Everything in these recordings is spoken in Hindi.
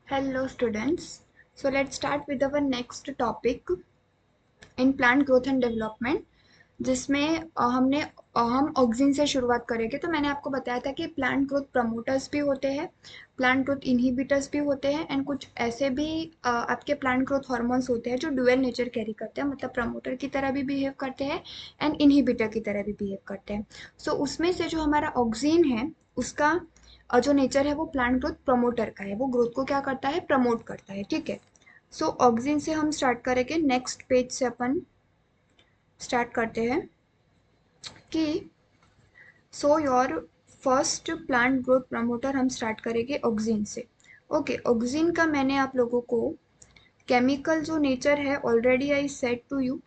Hello students. So let's start with our next topic in plant growth and development जिसमें हम ऑक्सिन से शुरुआत करेंगे। तो मैंने आपको बताया था कि प्लांट ग्रोथ प्रमोटर्स भी होते हैं, प्लांट ग्रोथ इनहिबिटर्स भी होते हैं एंड कुछ ऐसे भी आपके प्लांट ग्रोथ हार्मोन्स होते हैं जो डुअल नेचर कैरी करते हैं, मतलब प्रमोटर की तरह भी बिहेव करते हैं एंड इनहिबिटर की तरह भी बिहेव करते हैं। सो उसमें से जो हमारा ऑक्सिन है उसका जो नेचर है वो प्लांट ग्रोथ प्रमोटर का है, वो ग्रोथ को क्या करता है, प्रमोट करता है। ठीक है, सो ऑक्सिन से हम स्टार्ट करेंगे। नेक्स्ट पेज से अपन स्टार्ट करते हैं कि so your first plant growth promoter हम स्टार्ट करेंगे ऑक्सिन से। ओके, ऑक्सिन का मैंने आप लोगों को केमिकल जो नेचर है already I said to you.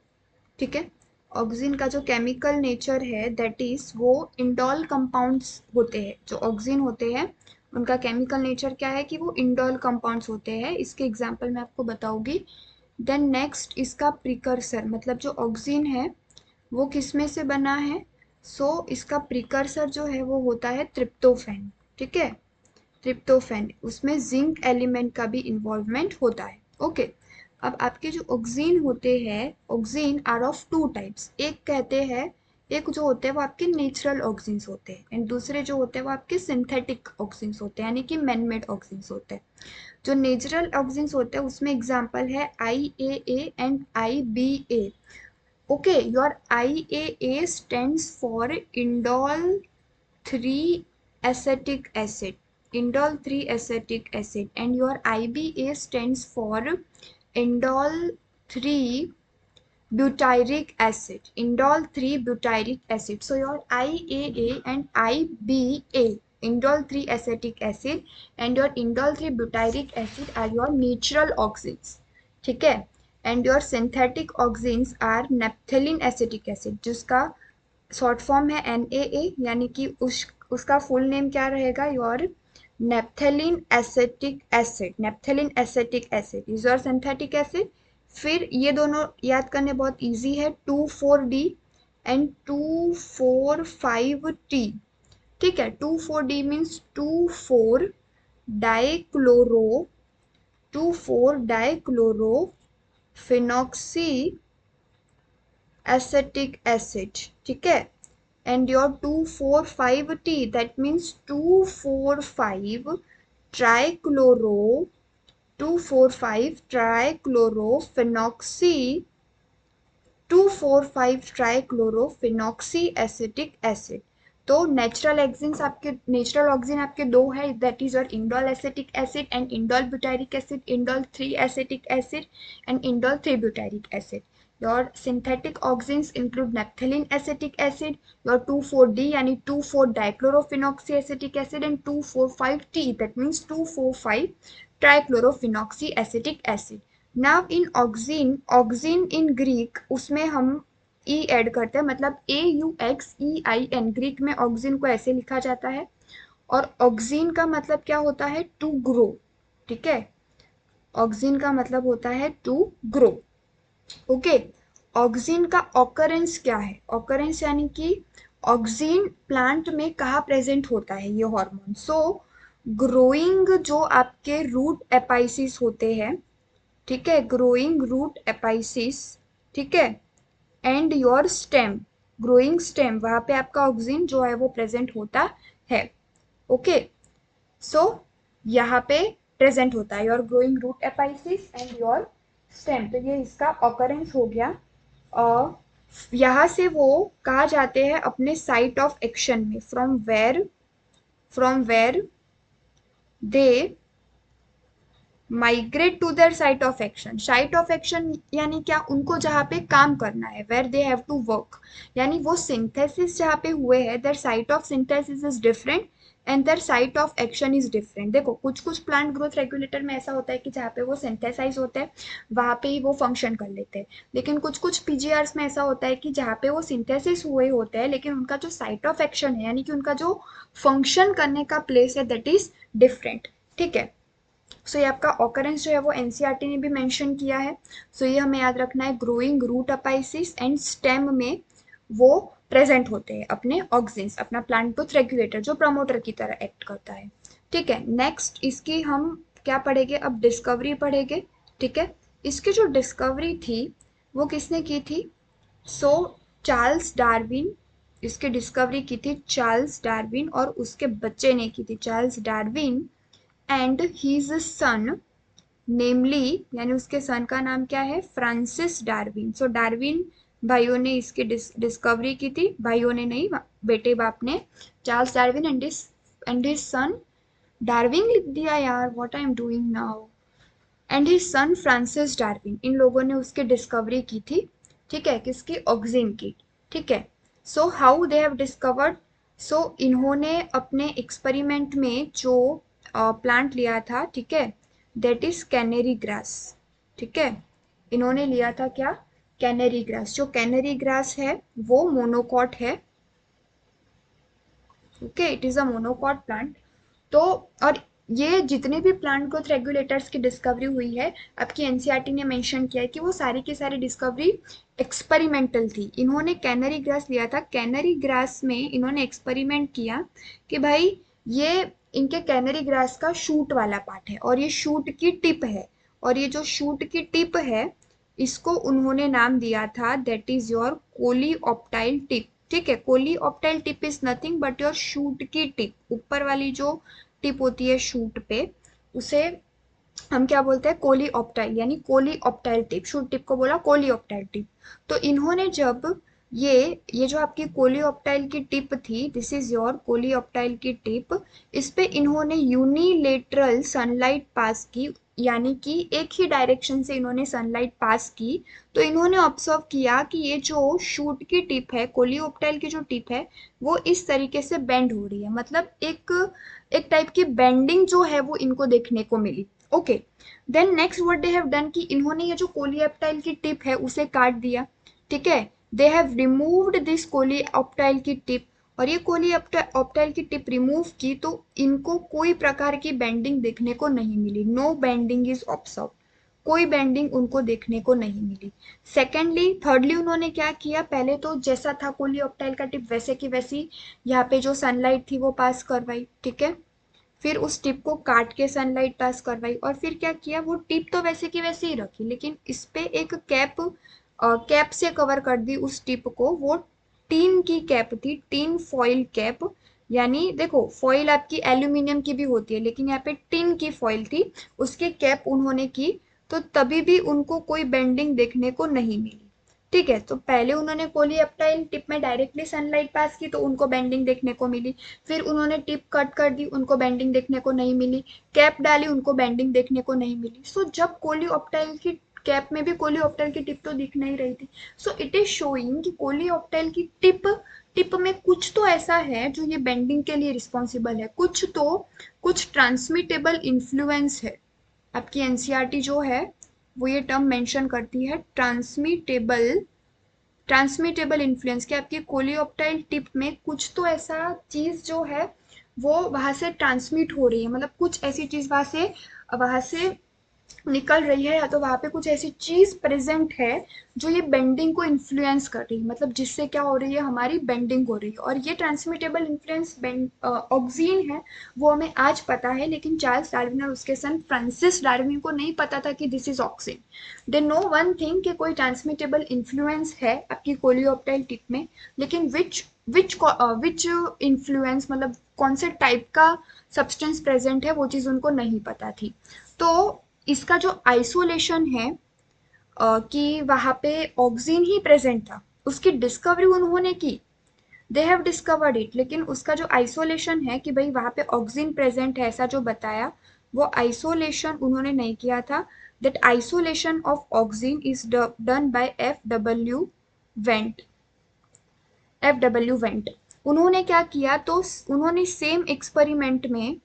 ठीक है, ऑक्सिन का जो केमिकल नेचर है दैट इज वो इंडोल कंपाउंड्स होते हैं। जो ऑक्सिन होते हैं उनका केमिकल नेचर क्या है कि वो इंडोल कंपाउंड्स होते हैं। इसके एग्जांपल मैं आपको बताऊंगी। देन नेक्स्ट इसका प्रिकर्सर, मतलब जो ऑक्सिन है वो किस में से बना है। इसका प्रिकर्सर जो है वो होता है ट्रिप्टोफैन। ठीक है, ट्रिप्टोफैन, उसमें जिंक एलिमेंट का भी इन्वॉल्वमेंट होता है। ओके, अब आपके जो ऑक्सिन होते हैं, auxin are of two types. एक कहते हैं, एक जो होते हैं वो आपके नेचुरल ऑक्सिन्स होते हैं एंड दूसरे जो होते हैं वो आपके सिंथेटिक ऑक्सिन्स होते हैं, यानी कि मैनमेड ऑक्सिन्स होते हैं। जो नेचुरल ऑक्सिन्स होते हैं उसमें एग्जांपल है IAA and IBA। Okay, your IAA stands for indole 3 acetic acid, indole 3 acetic acid, and your IBA stands for indole 3 butyric acid, indole 3 butyric acid. So your IAA and IBA, indole 3 acetic acid and your indole 3 butyric acid are your natural oxins. ठीक है, and your synthetic auxins are naphthalene acetic acid, जिसका शॉर्ट फॉर्म है NaA, यानी कि उसका फुल नेम क्या रहेगा, your naphthalene acetic acid. Naphthalene acetic acid is your synthetic acid. फिर ये दोनों याद करने बहुत इजी है, 2,4-D एंड 2,4,5-T। ठीक है, 2,4-D मीन्स 2,4-डाइक्लोरो, 2,4-डाइक्लोरो फिनॉक्सी एसिटिक एसिड। ठीक है, and your 2,4,5-T, that means 2,4,5 trichloro, 2,4,5 trichlorophenoxy, 2,4,5 trichlorophenoxy acetic acid. तो नेचुरल ऑक्सिन आपके दो है, that is your indole acetic acid and indole butyric acid, indole 3 acetic acid and indole 3 butyric acid. Your synthetic oxins include naphthalene acetic acid, your 2,4-D यानी 2,4-dichlorophenoxyacetic acid and 2,4,5-T, that means 2,4,5 trichlorophenoxy acetic acid. Now in auxin, auxin in Greek उसमें हम ई ऐड करते हैं, मतलब AUXEIN, ग्रीक में ऑक्सिन को ऐसे लिखा जाता है। और ऑक्सिन का मतलब क्या होता है, टू ग्रो। ठीक है, ऑक्सिन का मतलब होता है टू ग्रो। ओके, ऑक्सिन का ऑकरेंस क्या है, ऑकरेंस यानी कि ऑक्सिन प्लांट में कहाँ प्रेजेंट होता है ये हार्मोन। ग्रोइंग जो आपके रूट एपाइसिस होते हैं, ठीक है, ग्रोइंग रूट एपाइसिस, ठीक है, and your stem, growing stem, वहां पे आपका ऑक्सिन जो है वो प्रेजेंट होता है। ओके, सो यहाँ पे प्रेजेंट होता है your growing root apices and your stem. तो ये इसका ऑकरेंस हो गया। यहाँ से वो कहा जाते हैं अपने साइट ऑफ एक्शन में, from where they migrate to their site of action. Site of action यानी क्या, उनको जहाँ पे काम करना है, where they have to work, यानी वो सिंथेसिस जहाँ पे हुए हैं, their site of synthesis is different and their site of action is different. देखो कुछ कुछ प्लांट ग्रोथ रेगुलेटर में ऐसा होता है कि जहाँ पे वो सिंथेसाइज होते हैं वहां पे ही वो फंक्शन कर लेते हैं, लेकिन कुछ कुछ PGRs में ऐसा होता है कि जहाँ पे वो सिंथेसिस हुए होते हैं लेकिन उनका जो साइट ऑफ एक्शन है, यानी कि उनका जो फंक्शन करने का प्लेस है, दैट इज डिफरेंट। ठीक है, ये आपका ऑकरेंस जो है वो NCERT ने भी मेंशन किया है। ये हमें याद रखना है, growing root apices and stem में वो प्रेजेंट होते हैं अपने ऑक्सिन्स, अपना प्लांट ग्रोथ रेगुलेटर जो प्रमोटर की तरह एक्ट करता है। ठीक है, नेक्स्ट इसकी हम क्या पढ़ेंगे, अब डिस्कवरी पढ़ेंगे। ठीक है, इसकी जो डिस्कवरी थी वो किसने की थी, सो चार्ल्स डार्विन, इसकी डिस्कवरी की थी चार्ल्स डार्विन और उसके बच्चे ने की थी, चार्ल्स डार्विन एंड हीज सन, नेमली यानी उसके सन का नाम क्या है, फ्रांसिस डार्विन। सो डार्विन भाइयों ने इसकी डिस्कवरी की थी, भाइयों ने नहीं, बेटे बाप ने, Charles Darwin and his son, Darwin लिख दिया यार, what I am doing now, and his son Francis Darwin, इन लोगों ने उसकी डिस्कवरी की थी। ठीक है, किसकी, ऑक्सिन की। ठीक है, so how they have discovered, so इन्होंने अपने एक्सपेरिमेंट में जो प्लांट लिया था, ठीक है, दैट इज कैनेरी ग्रास। ठीक है, इन्होंने लिया था क्या, कैनेरी ग्रास। जो कैनेरी ग्रास है वो मोनोकॉट है। Okay, it is a monocot plant. तो और ये जितने भी प्लांट ग्रोथ रेगुलेटर्स की डिस्कवरी हुई है, आपकी एनसीईआरटी ने मेंशन किया है कि वो सारी की सारी डिस्कवरी एक्सपेरिमेंटल थी। इन्होंने कैनरी ग्रास लिया था, कैनरी ग्रास में इन्होंने एक्सपेरिमेंट किया कि भाई ये इनके कैनरी ग्रास का शूट वाला पार्ट है और ये शूट की टिप है, और ये जो शूट की टिप है इसको उन्होंने नाम दिया था that is your coleoptile tip. ठीक है, coleoptile tip is nothing but your shoot की टिप, ऊपर वाली जो टिप होती है शूट पे, उसे हम क्या बोलते हैं, कोलीऑप्टाइल, यानी कोलीऑप्टाइल टिप, शूट टिप को बोला कोलीऑप्टाइल टिप। तो इन्होंने जब ये जो आपकी कोलीऑप्टाइल की टिप थी, दिस इज योर कोलीऑप्टाइल की टिप, इस पे इन्होंने यूनिलेटरल सनलाइट पास की, यानी कि एक ही डायरेक्शन से इन्होंने सनलाइट पास की। तो इन्होंने ऑब्जर्व किया कि ये जो शूट की टिप है, कोलीऑप्टाइल की जो टिप है, वो इस तरीके से बेंड हो रही है, मतलब एक एक टाइप की बेंडिंग जो है वो इनको देखने को मिली। Okay, then next what they have done कि इन्होंने ये जो कोलीऑप्टाइल की टिप है उसे काट दिया। ठीक है, दे हैव रिमूव्ड दिस कोलीऑप्टाइल की टिप, और ये कोलीऑप्टाइल की टिप रिमूव की तो इनको कोई प्रकार की बेंडिंग देखने को नहीं मिली, नो बेंडिंग इज ऑब्जर्व, कोई बेंडिंग उनको देखने को नहीं मिली। सेकेंडली, थर्डली उन्होंने क्या किया, पहले तो जैसा था कोलीऑप्टाइल का टिप वैसे की वैसी यहाँ पे जो सनलाइट थी वो पास करवाई। ठीक है, फिर उस टिप को काट के सनलाइट पास करवाई, और फिर क्या किया, वो टिप तो वैसे की वैसे ही रखी, लेकिन इस पे एक कैप से कवर कर दी उस टिप को, वो टीन की कैप थी, टीन फॉइल कैप। यानी देखो, फॉइल आपकी एल्यूमिनियम की भी होती है, लेकिन यहाँ पे टिन की फॉइल थी, उसकी कैप उन्होंने की, तो तभी भी उनको कोई बेंडिंग देखने को नहीं मिली। ठीक है, तो पहले उन्होंने कोलीऑप्टाइल टिप में डायरेक्टली सनलाइट पास की तो उनको बेंडिंग देखने को मिली, फिर उन्होंने टिप कट कर दी, उनको बेंडिंग देखने को नहीं मिली, कैप डाली, उनको बेंडिंग देखने को नहीं मिली। सो जब कोलीऑप्टाइल की कैप में भी कोलीऑप्टाइल की टिप तो दिख नहीं रही थी, सो इट इज शोइंग कि कोलीऑप्टाइल की टिप में कुछ तो ऐसा है जो ये बेंडिंग के लिए रिस्पॉन्सिबल है, कुछ ट्रांसमिटेबल इन्फ्लुएंस है। आपकी एनसीईआरटी जो है वो ये टर्म मेंशन करती है, ट्रांसमिटेबल इन्फ्लुएंस, कि आपकी कोलियोप्टाइल टिप में कुछ तो ऐसा चीज जो है वो वहां से ट्रांसमिट हो रही है, मतलब कुछ ऐसी चीज वहां से निकल रही है, या तो वहां पे कुछ ऐसी चीज प्रेजेंट है जो ये बेंडिंग को इन्फ्लुएंस कर रही है, मतलब जिससे क्या हो रही है, हमारी बेंडिंग हो रही है। और ये ट्रांसमिटेबल इन्फ्लुएंस ऑक्सीन है, वो हमें आज पता है, लेकिन चार्ल्स डार्विन और उसके सन फ्रांसिस डार्विन को नहीं पता था कि this is oxygen. They know one thing कि कोई ट्रांसमिटेबल इन्फ्लुएंस है आपकी कोलियोप्टाइल टिप में, लेकिन विच इन्फ्लुएंस, मतलब कौन से टाइप का सब्सटेंस प्रेजेंट है, वो चीज उनको नहीं पता थी। तो इसका जो आइसोलेशन है, कि वहां पे ऑक्सीन ही प्रेजेंट था, उसकी डिस्कवरी उन्होंने की, दे हैव डिस्कवर्ड इट, लेकिन उसका जो आइसोलेशन है कि भाई वहां पे ऑक्सीन प्रेजेंट है ऐसा जो बताया, वो आइसोलेशन उन्होंने नहीं किया था। That isolation of oxygen is done bye went F W went. उन्होंने क्या किया, तो उन्होंने सेम एक्सपेरिमेंट में,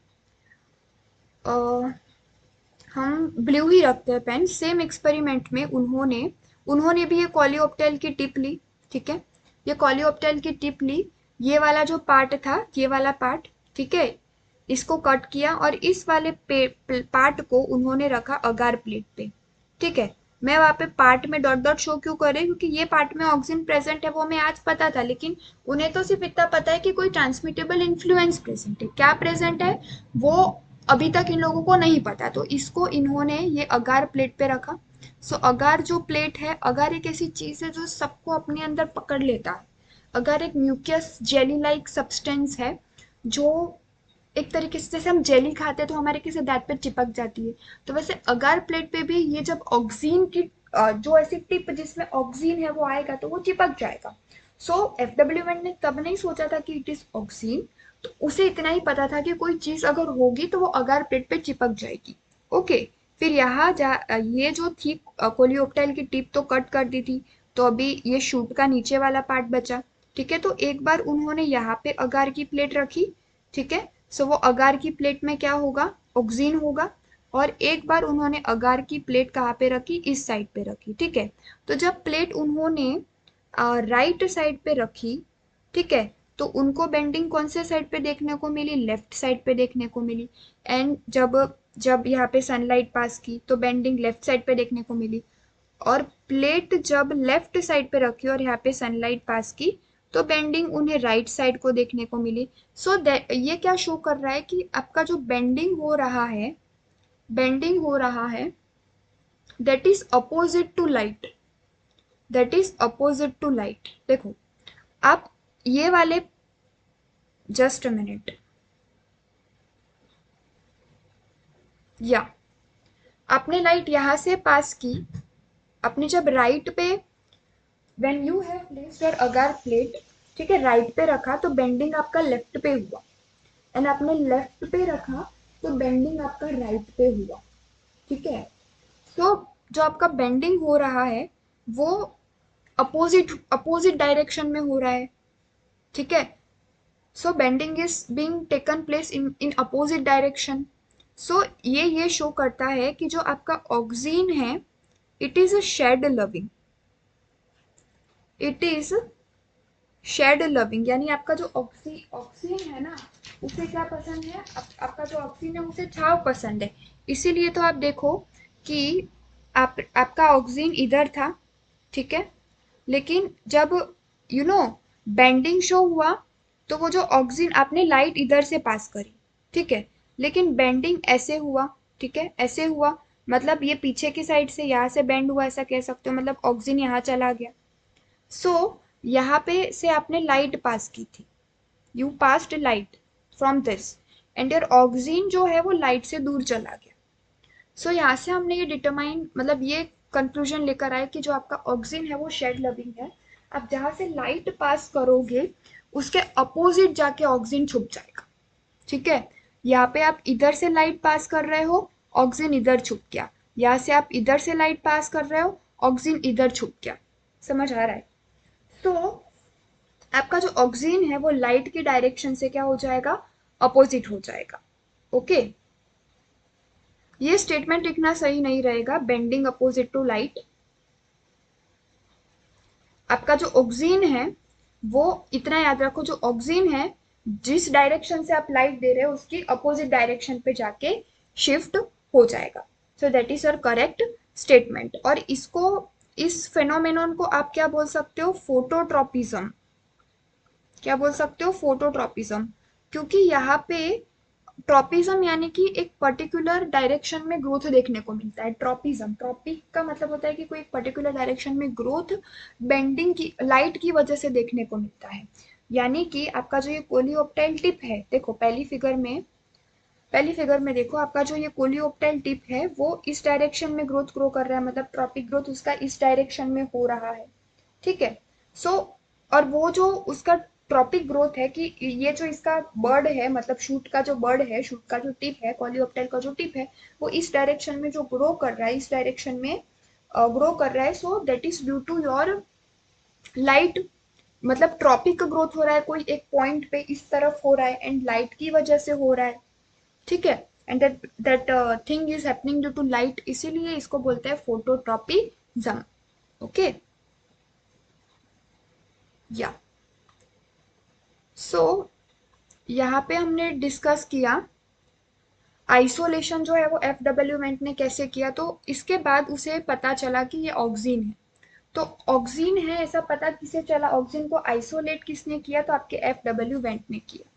हम ब्लू ही रखते हैं पेन, सेम एक्सपेरिमेंट में उन्होंने भी ये कॉलियोप्टेल की टिप ली। ठीक है, ये कॉलियोप्टेल की टिप ली, ये वाला जो पार्ट था, ये वाला पार्ट, ठीक है, इसको कट किया और इस वाले पार्ट को उन्होंने रखा अगार प्लेट पे। ठीक है, मैं वहां पे पार्ट में डॉट डॉट शो क्यों करे, क्योंकि ये पार्ट में ऑक्सीजन प्रेजेंट है वो हमें आज पता था, लेकिन उन्हें तो सिर्फ इतना पता है कि कोई ट्रांसमिटेबल इन्फ्लुएंस प्रेजेंट है। क्या प्रेजेंट है, वो अभी तक इन लोगों को नहीं पता, तो इसको इन्होंने ये अगार प्लेट पे रखा। सो अगार जो प्लेट है, अगार एक ऐसी चीज है जो सबको अपने अंदर पकड़ लेता है। अगार एक म्यूकस जेली लाइक सब्सटेंस है, जो एक तरीके से जैसे हम जेली खाते हैं तो हमारे किसी दांत पे चिपक जाती है, तो वैसे अगार प्लेट पे भी ये जब ऑक्सीन की जो ऐसी टिप जिसमें ऑक्सीन है वो आएगा तो वो चिपक जाएगा। सो FW ने तब नहीं सोचा था कि इट इज ऑक्सीन, तो उसे इतना ही पता था कि कोई चीज अगर होगी तो वो अगार प्लेट पे चिपक जाएगी। ओके, फिर यहाँ ये जो थी कोलियोप्टाइल की टिप तो कट कर दी थी, तो अभी ये शूट का नीचे वाला पार्ट बचा। ठीक है, तो एक बार उन्होंने यहाँ पे अगार की प्लेट रखी। ठीक है, सो वो अगार की प्लेट में क्या होगा, ऑक्सीन होगा। और एक बार उन्होंने अगार की प्लेट कहाँ पे रखी, इस साइड पे रखी। ठीक है, तो जब प्लेट उन्होंने राइट साइड पे रखी, ठीक है, तो उनको बेंडिंग कौन से साइड पे देखने को मिली, लेफ्ट साइड पे देखने को मिली। एंड जब जब यहाँ पे सनलाइट पास की तो बेंडिंग लेफ्ट साइड पे देखने को मिली। और प्लेट जब लेफ्ट साइड पे रखी और यहाँ पे सनलाइट पास की तो बेंडिंग उन्हें राइट साइड को देखने को मिली। सो ये क्या शो कर रहा है कि आपका जो बेंडिंग हो रहा है that is opposite to light, that is opposite to light. देखो आप ये वाले, जस्ट अ मिनट, या आपने लाइट यहां से पास की, आपने जब राइट पे when you have placed your agar plate, ठीक है, राइट पे रखा तो बेंडिंग आपका लेफ्ट पे हुआ। एंड आपने लेफ्ट पे रखा तो बेंडिंग आपका राइट पे हुआ। ठीक है, तो जो आपका बेंडिंग हो रहा है वो अपोजिट अपोजिट डायरेक्शन में हो रहा है। ठीक है, so bending is being taken place in in opposite direction. So ये शो करता है कि जो आपका ऑक्सीन है it is a shade loving, it is shade loving, यानी आपका जो ऑक्सीन है ना, उसे क्या पसंद है, आपका जो ऑक्सीन है उसे छाव पसंद है। इसीलिए तो आप देखो कि आपका ऑक्सीन इधर था। ठीक है, लेकिन जब बेंडिंग शो हुआ तो वो जो ऑक्सीन आपने लाइट इधर से पास करी। ठीक है, लेकिन बेंडिंग ऐसे हुआ। ठीक है, ऐसे हुआ, मतलब ये पीछे की साइड से यहाँ से बेंड हुआ, ऐसा कह सकते हो, मतलब ऑक्सीन यहाँ चला गया। सो यहाँ पे से आपने लाइट पास की थी, you passed light from this, and your oxygen जो है वो लाइट से दूर चला गया। सो यहाँ से हमने ये डिटरमाइन, मतलब ये कंक्लूजन लेकर आए कि जो आपका ऑक्सीन है वो शेड लविंग है। आप जहाँ से लाइट पास करोगे उसके अपोजिट जाके ऑक्सीन छुप जाएगा। ठीक है, यहाँ पे आप इधर से लाइट पास कर रहे हो, ऑक्सीन इधर छुप गया। यहाँ से आप इधर से लाइट पास कर रहे हो, ऑक्सीन इधर छुप गया। समझ आ रहा है? तो आपका जो ऑक्सीन है वो लाइट की डायरेक्शन से क्या हो जाएगा, अपोजिट हो जाएगा। ओके, ये स्टेटमेंट लिखना सही नहीं रहेगा, बेंडिंग अपोजिट टू लाइट। आपका जो ऑक्सीन है वो, इतना याद रखो, जो ऑक्सीन है जिस डायरेक्शन से आप लाइट दे रहे हो उसकी अपोजिट डायरेक्शन पे जाके शिफ्ट हो जाएगा। सो that is your correct statement. और इसको, इस फेनोमेनॉन को आप क्या बोल सकते हो, फोटोट्रॉपिज्म। क्या बोल सकते हो, फोटोट्रॉपिज्म। क्योंकि यहाँ पे ट्रॉपिज्म यानी कि एक पर्टिकुलर डायरेक्शन में ग्रोथ देखने को मिलता है। ट्रॉपिज्म, ट्रॉपिक का मतलब होता है कि कोई एक पर्टिकुलर डायरेक्शन में ग्रोथ बेंडिंग की लाइट की वजह से देखने को मिलता है। यानी कि आपका जो ये कोलियोप्टाइल टिप है, देखो पहली फिगर में देखो, आपका जो ये कोलियोप्टाइल टिप है वो इस डायरेक्शन में ग्रोथ ग्रो कर रहा है, मतलब ट्रॉपिक ग्रोथ उसका इस डायरेक्शन में हो रहा है। ठीक है, सो और वो जो उसका ट्रॉपिक ग्रोथ है कि ये जो इसका बर्ड है, मतलब शूट का जो बर्ड है, शूट का जो टिप है, कॉलियोप्टेल का जो टिप है, वो इस डायरेक्शन में जो ग्रो कर रहा है, इस डायरेक्शन में ग्रो कर रहा है। So that is due to your light, मतलब ट्रॉपिक ग्रोथ हो रहा है कोई एक पॉइंट पे इस तरफ हो रहा है एंड लाइट की वजह से हो रहा है। ठीक है, and that thing is happening due to light, इसीलिए इसको बोलते हैं फोटोट्रॉपिज्म। ओके, या सो यहाँ पे हमने डिस्कस किया आइसोलेशन जो है वो FW वेंट ने कैसे किया। तो इसके बाद उसे पता चला कि ये ऑक्सीन है, तो ऑक्सीन है ऐसा पता किसे चला, ऑक्सीन को आइसोलेट किसने किया, तो आपके FW वेंट ने किया।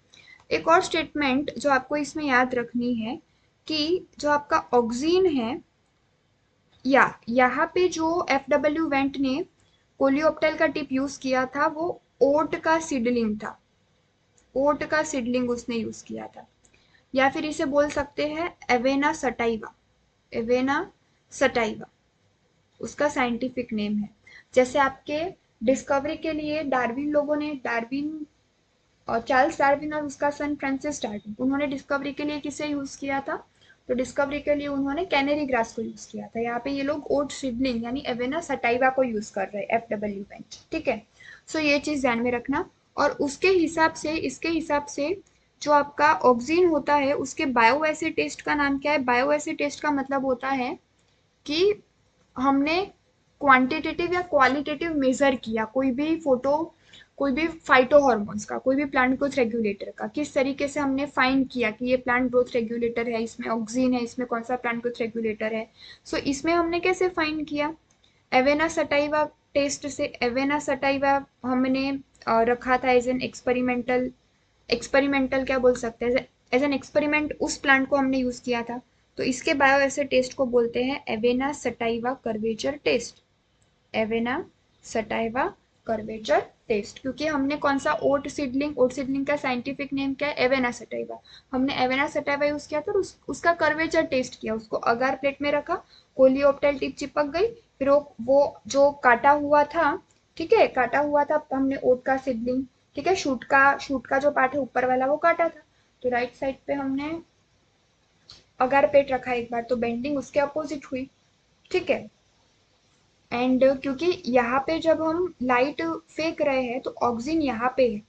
एक और स्टेटमेंट जो आपको इसमें याद रखनी है, कि जो आपका ऑक्सीन है, या यहाँ पे जो FW वेंट ने कोलियोप्टेल का टिप यूज किया था वो ओट का सीडलिंग था, ओट का सीडलिंग उसने यूज किया था, या फिर इसे बोल सकते हैं एवेना सटाइवा, एवेना सटाइवा उसका साइंटिफिक नेम है। जैसे आपके डिस्कवरी के लिए डार्विन लोगों ने, डार्विन और चार्ल्स डार्विन और उसका सन फ्रांसिस डार्विन, उन्होंने डिस्कवरी के लिए किसे यूज किया था, तो डिस्कवरी के लिए उन्होंने कैनरी ग्रास को यूज किया था। यहाँ पे ये लोग ओट सीडलिंग यानी एवेना सटाइवा को यूज कर रहे हैं FW बेंच, ठीक है। सो ये चीज ध्यान में रखना। और उसके हिसाब से, इसके हिसाब से जो आपका ऑक्सीन होता है उसके बायो एसिड टेस्ट का नाम क्या है। बायो एसिड टेस्ट का मतलब होता है कि हमने क्वांटिटेटिव या क्वालिटेटिव मेजर किया कोई भी फोटो, कोई भी फाइटो हॉर्मोन्स का, कोई भी प्लांट ग्रोथ रेगुलेटर का, किस तरीके से हमने फाइंड किया कि ये प्लांट ग्रोथ रेगुलेटर है, इसमें ऑक्सीन है, इसमें कौन सा प्लांट ग्रोथ रेगुलेटर है। सो इसमें हमने कैसे फाइंड किया, एवेना सटाइवा टेस्ट से। एवेना सटाइवा हमने रखा था एज एन एक्सपेरिमेंटल, एक्सपेरिमेंटल क्या बोल सकते हैं, एज एन एक्सपेरिमेंट उस प्लांट को हमने यूज किया था। तो इसके बायो एसिड टेस्ट को बोलते हैं Avena sativa curvature test, Avena sativa curvature test. क्योंकि हमने कौन सा ओट सीडलिंग, ओट सीडलिंग का साइंटिफिक नेम क्या है, एवेना सटाइवा, हमने एवेना सटाइवा यूज किया था और उसका कर्वेचर टेस्ट किया, उसको अगार प्लेट में रखा, कोलियोप्टेल टिप चिपक गई, फिर वो जो काटा हुआ था, ठीक है, काटा हुआ था, हमने ओट का सीडलिंग, ठीक है, शूट का जो पार्ट है ऊपर वाला वो काटा था, तो राइट साइड पे हमने अगार प्लेट रखा एक बार, तो बेंडिंग उसके अपोजिट हुई, ठीक है। एंड क्योंकि यहाँ पे जब हम लाइट फेंक रहे हैं तो ऑक्सीजन यहाँ पे है,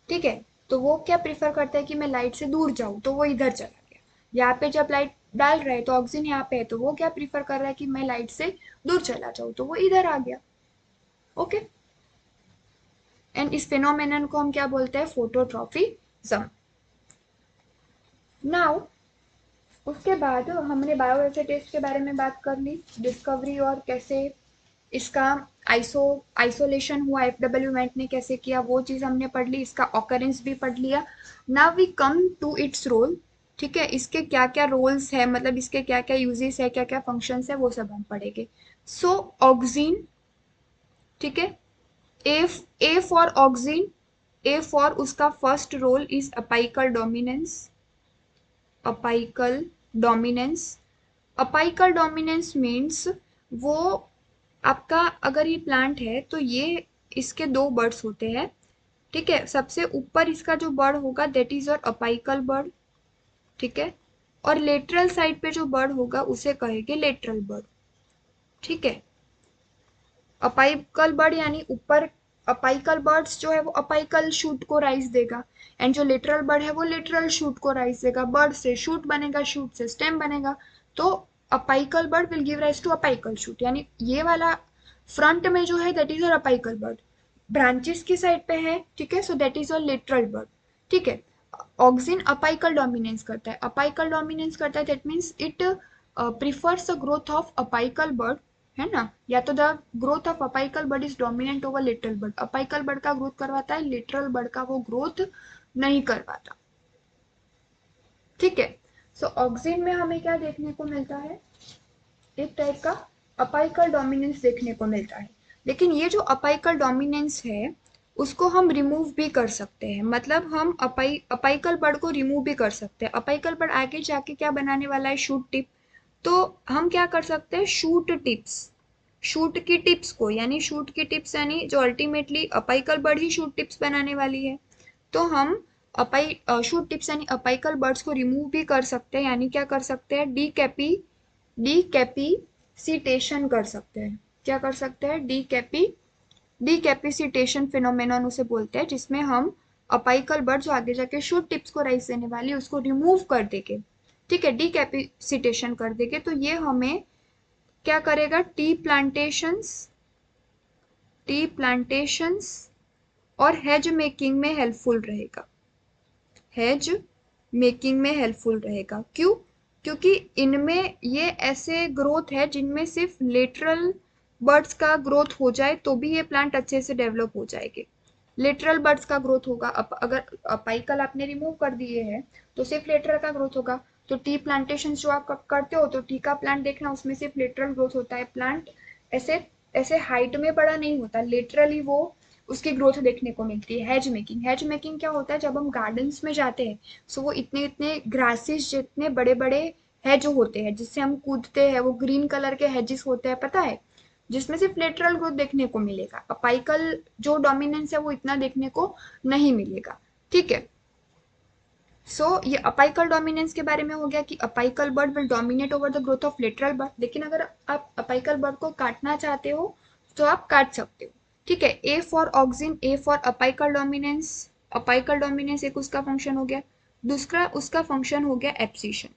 ठीक है, तो वो क्या प्रिफर करता है कि मैं लाइट से दूर जाऊं, तो वो इधर चला गया। यहाँ पे जब लाइट डाल रहे हैं तो ऑक्सीजन यहाँ पे है, तो वो क्या प्रिफर कर रहा है कि मैं लाइट से दूर चला जाऊं, तो वो इधर आ गया। ओके। एंड इस फिनोमेनन को हम क्या बोलते हैं, फोटोट्रॉपिज्म। नाउ उसके बाद हमने बायो एसिड टेस्ट के बारे में बात कर ली, डिस्कवरी और कैसे इसका आइसोलेशन हुआ, FW वेंट ने कैसे किया वो चीज हमने पढ़ ली, इसका ऑकरेंस भी पढ़ लिया। Now we come to its role, ठीक है, इसके क्या क्या रोल्स है, मतलब इसके क्या क्या यूजेस है, क्या क्या फंक्शंस है, वो सब हम पढ़ेंगे। सो ऑक्सीन, ठीक है, A for auxin, A for उसका first role is apical dominance, apical dominance. Apical dominance means वो आपका, अगर ये प्लांट है तो ये इसके दो बर्ड्स होते हैं, ठीक है, सबसे ऊपर इसका जो बर्ड होगा that is your apical bird, ठीक है, और लेटरल साइड पे जो बर्ड होगा उसे कहेंगे लेटरल बर्ड, ठीक है। अपाइकल बर्ड यानी ऊपर, अपाइकल बर्ड्स जो है वो अपाइकल शूट को राइज देगा, एंड जो लेटरल बर्ड है वो लेटरल शूट को राइज देगा, बर्ड से शूट बनेगा, शूट से स्टेम बनेगा, तो apical bud will give rise to apical shoot, यानी ये वाला फ्रंट में जो है that is your apical bud, branches की साइड पे है, ठीक है, so that is your lateral bud, ठीक है। ऑक्सिन अपाइकल डोमिनेंस करता है, अपाइकल डोमिनेंस करता है that means it prefers the growth of apical bird, है ना, या तो the growth of apical bird is dominant over literal bird, apical bird का ग्रोथ करवाता है, लिटरल बर्ड का वो ग्रोथ नहीं करवाता, ठीक है। सो ऑक्सिन में हमें क्या देखने को मिलता है, एक टाइप का अपाइकल डोमिनेंस देखने को मिलता है। लेकिन ये जो अपाइकल डोमिनेंस है उसको हम रिमूव भी कर सकते हैं, मतलब हम अपाइकल बर्ड को रिमूव भी कर सकते हैं। अपाइकल बर्ड आगे जाके क्या बनाने वाला है, शूट टिप, तो हम क्या कर सकते हैं, शूट टिप्स, शूट की टिप्स को, यानी शूट की टिप्स यानी जो अल्टीमेटली अपाइकल बर्ड ही शूट टिप्स बनाने वाली है, तो हम शूट टिप्स यानी अपाइकल बर्ड्स को रिमूव भी कर सकते हैं, यानी क्या कर सकते हैं, डीकैपिसिटेशन कर सकते हैं। क्या कर सकते हैं, डीकैपिसिटेशन फिनोमेनन उसे बोलते हैं, जिसमें हम अपाइकल बर्ड जो आगे जाके शूट टिप्स को राइज देने वाली है उसको रिमूव कर देंगे, ठीक है, डीकैपिसिटेशन कर देंगे, तो ये हमें क्या करेगा, टी प्लांटेशंस और हेज मेकिंग में हेल्पफुल रहेगा, हेज मेकिंग में हेल्पफुल रहेगा। क्यों, क्योंकि इनमें ये ऐसे ग्रोथ है जिनमें सिर्फ लेटरल बर्ड्स का ग्रोथ हो जाए तो भी ये प्लांट अच्छे से डेवलप हो जाएंगे, लेटरल बर्ड्स का ग्रोथ होगा। अगर अपाइकल आपने रिमूव कर दिए हैं तो सिर्फ लेटरल का ग्रोथ होगा, तो टी प्लांटेशन जो आप करते हो तो टी का प्लांट देखना, उसमें सिर्फ लेटरल ग्रोथ होता है, प्लांट ऐसे ऐसे हाइट में बड़ा नहीं होता, लेटरली वो उसकी ग्रोथ देखने को मिलती है। हेज मेकिंग क्या होता है, जब हम गार्डन्स में जाते हैं सो वो इतने इतने ग्रासेस जितने बड़े बड़े है जो होते हैं जिससे हम कूदते हैं, वो ग्रीन कलर के हेजिस होते हैं, पता है, जिसमें सिर्फ लेटरल ग्रोथ देखने को मिलेगा। अपाइकल जो डोमिनेंस है वो इतना देखने को नहीं मिलेगा, ठीक है। ये अपाइकल डोमिनेंस के बारे में हो गया कि apical bud will dominate over the growth of lateral bird, लेकिन अगर आप अपाइकल बर्ड को काटना चाहते हो तो आप काट सकते हो, ठीक है। A for auxin, A for apical dominance, apical dominance एक उसका फंक्शन हो गया। दूसरा उसका फंक्शन हो गया एप्सिशन।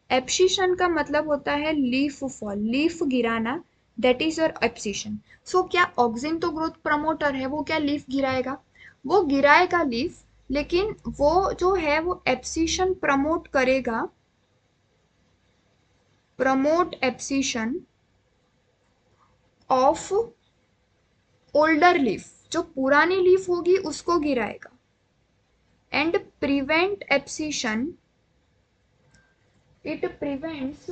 एप्सिशन का मतलब होता है लीफ फॉल, लीफ गिराना, दैट इज योर एप्सिशन। क्या ऑक्सिन तो ग्रोथ प्रमोटर है, वो क्या लीफ गिराएगा, वो गिराएगा लीफ, लेकिन वो जो है वो एप्सिशन प्रमोट करेगा, promote abscission of older leaf, जो पुरानी लीफ होगी उसको गिराएगा, and prevent abscission, it prevents,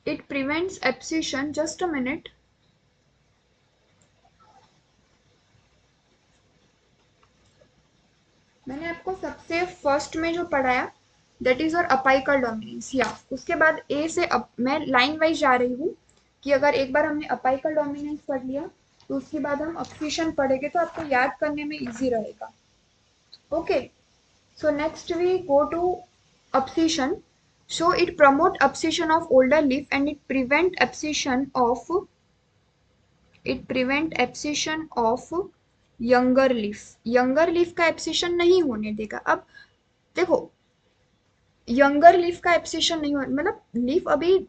it prevents abscission, just a minute. मैंने आपको सबसे फर्स्ट में जो पढ़ाया दैट इज और अपाइकल डोमिनेंस, या उसके बाद ए से मैं लाइन वाइज जा रही हूँ कि अगर एक बार हमने अपाइकल डोमिनेंस पढ़ लिया तो उसके बाद हम अप्सिशन पढ़ेंगे तो आपको याद करने में इजी रहेगा, okay. So next we go to abscission. So it promote abscission of older leaf and it prevent abscission of younger leaf. younger leaf का abscission नहीं होने देगा। अब देखो, यंगर लीफ का एब्सेशन नहीं हो, मतलब लीफ अभी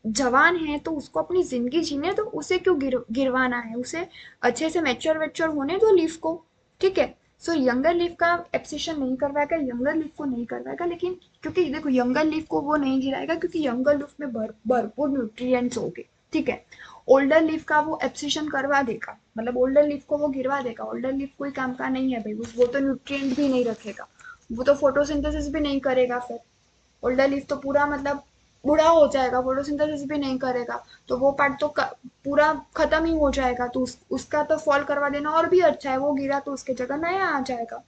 जवान है तो उसको अपनी जिंदगी जीने तो उसे क्यों गिरवाना है, उसे अच्छे से मैच्योर वेच्योर होने दो लीफ को, ठीक है। यंगर लीफ का एब्सेशन नहीं करवाएगा, यंगर लीफ को नहीं करवाएगा, लेकिन क्योंकि देखो यंगर लीफ को वो नहीं गिराएगा क्योंकि यंगर लीफ में भरपूर न्यूट्रिएंट्स होंगे, ठीक है। ओल्डर लीफ का वो एब्सेशन करवा देगा, मतलब ओल्डर लीफ को वो गिरवा देगा। ओल्डर लीफ कोई काम का नहीं है भाई, वो तो न्यूट्रिएंट भी नहीं रखेगा, वो तो फोटोसिंथेसिस भी नहीं करेगा, फिर ओल्डर लीफ तो पूरा मतलब बूढ़ा हो जाएगा, फोटोसिंथेसिस भी नहीं करेगा, तो वो पार्ट तो पूरा खत्म ही हो जाएगा, तो उसका तो फॉल करवा देना और भी अच्छा है, वो गिरा तो उसके जगह नया आ जाएगा,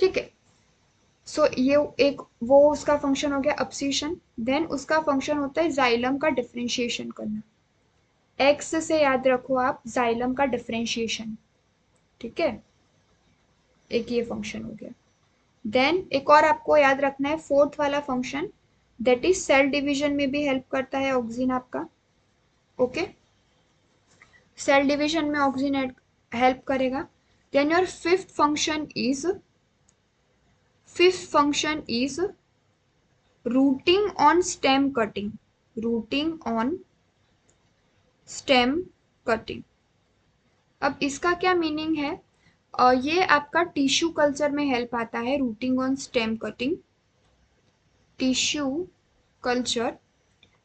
ठीक है। ये एक वो उसका फंक्शन हो गया अब्सिशन। देन उसका फंक्शन होता है जाइलम का डिफरेंशिएशन करना। एक्स से याद रखो आप जाइलम का डिफरेंशिएशन, ठीक है, एक ये फंक्शन हो गया। देन एक और आपको याद रखना है फोर्थ वाला function, that is cell division में भी हेल्प करता है ऑक्सिन आपका, ओके। सेल डिवीजन में ऑक्सिन हेल्प करेगा। Then your fifth function is rooting on stem cutting, rooting on stem cutting. अब इसका क्या मीनिंग है, ये आपका टिश्यू कल्चर में हेल्प आता है, routing on stem cutting tissue culture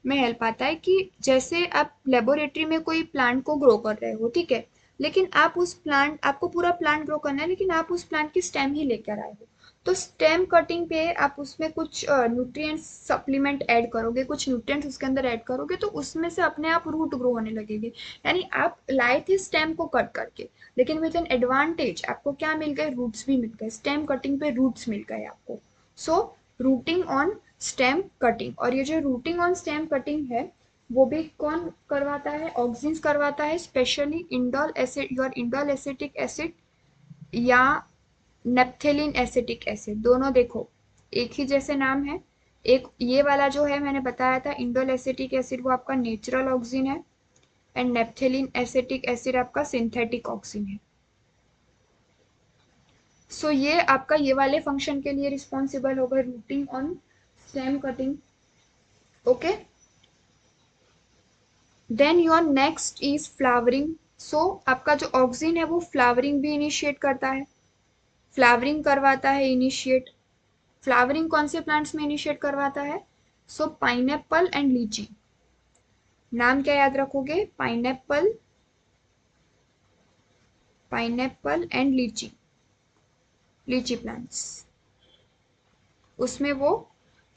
में हेल्प आता है कि जैसे आप लेबोरेटरी में कोई प्लांट को ग्रो कर रहे हो, ठीक है, लेकिन आप उस प्लांट, आपको पूरा प्लांट ग्रो करना है लेकिन आप उस प्लांट की स्टेम ही लेकर आए हो, तो स्टेम कटिंग पे आप उसमें कुछ न्यूट्रिएंट्स सप्लीमेंट ऐड करोगे, कुछ न्यूट्रिएंट्स उसके अंदर ऐड करोगे तो उसमें से अपने आप रूट ग्रो होने लगेंगे। यानी आप लाए थे स्टेम को कट करके, लेकिन विद एन एडवांटेज आपको क्या मिल गए, रूट्स भी मिल गए, स्टेम कटिंग पे रूट्स मिल गए आपको। सो रूटिंग ऑन स्टेम कटिंग, और ये जो रूटिंग ऑन स्टेम कटिंग है वो भी कौन करवाता है, ऑक्सिन्स करवाता है, specially indole acid, your indole acetic acid या नेप्थेलिन एसिटिक एसिड, दोनों देखो एक ही जैसे नाम है। एक ये वाला जो है मैंने बताया था इंडोल एसिटिक एसिड, वो आपका नेचुरल ऑक्सिन है, एंड नेप्थेलिन एसिटिक एसिड आपका सिंथेटिक ऑक्सिन है। ये आपका ये वाले फंक्शन के लिए रिस्पॉन्सिबल होगा, rooting on stem cutting, okay. Then your next is flowering. आपका जो ऑक्सिन है वो फ्लावरिंग भी इनिशिएट करता है, फ्लावरिंग करवाता है इनिशिएट। फ्लावरिंग कौन से प्लांट्स में इनिशिएट करवाता है, पाइनएप्पल एंड लीची। नाम क्या याद रखोगे, पाइनएप्पल पाइनएप्पल एंड लीची, लीची प्लांट्स, उसमें वो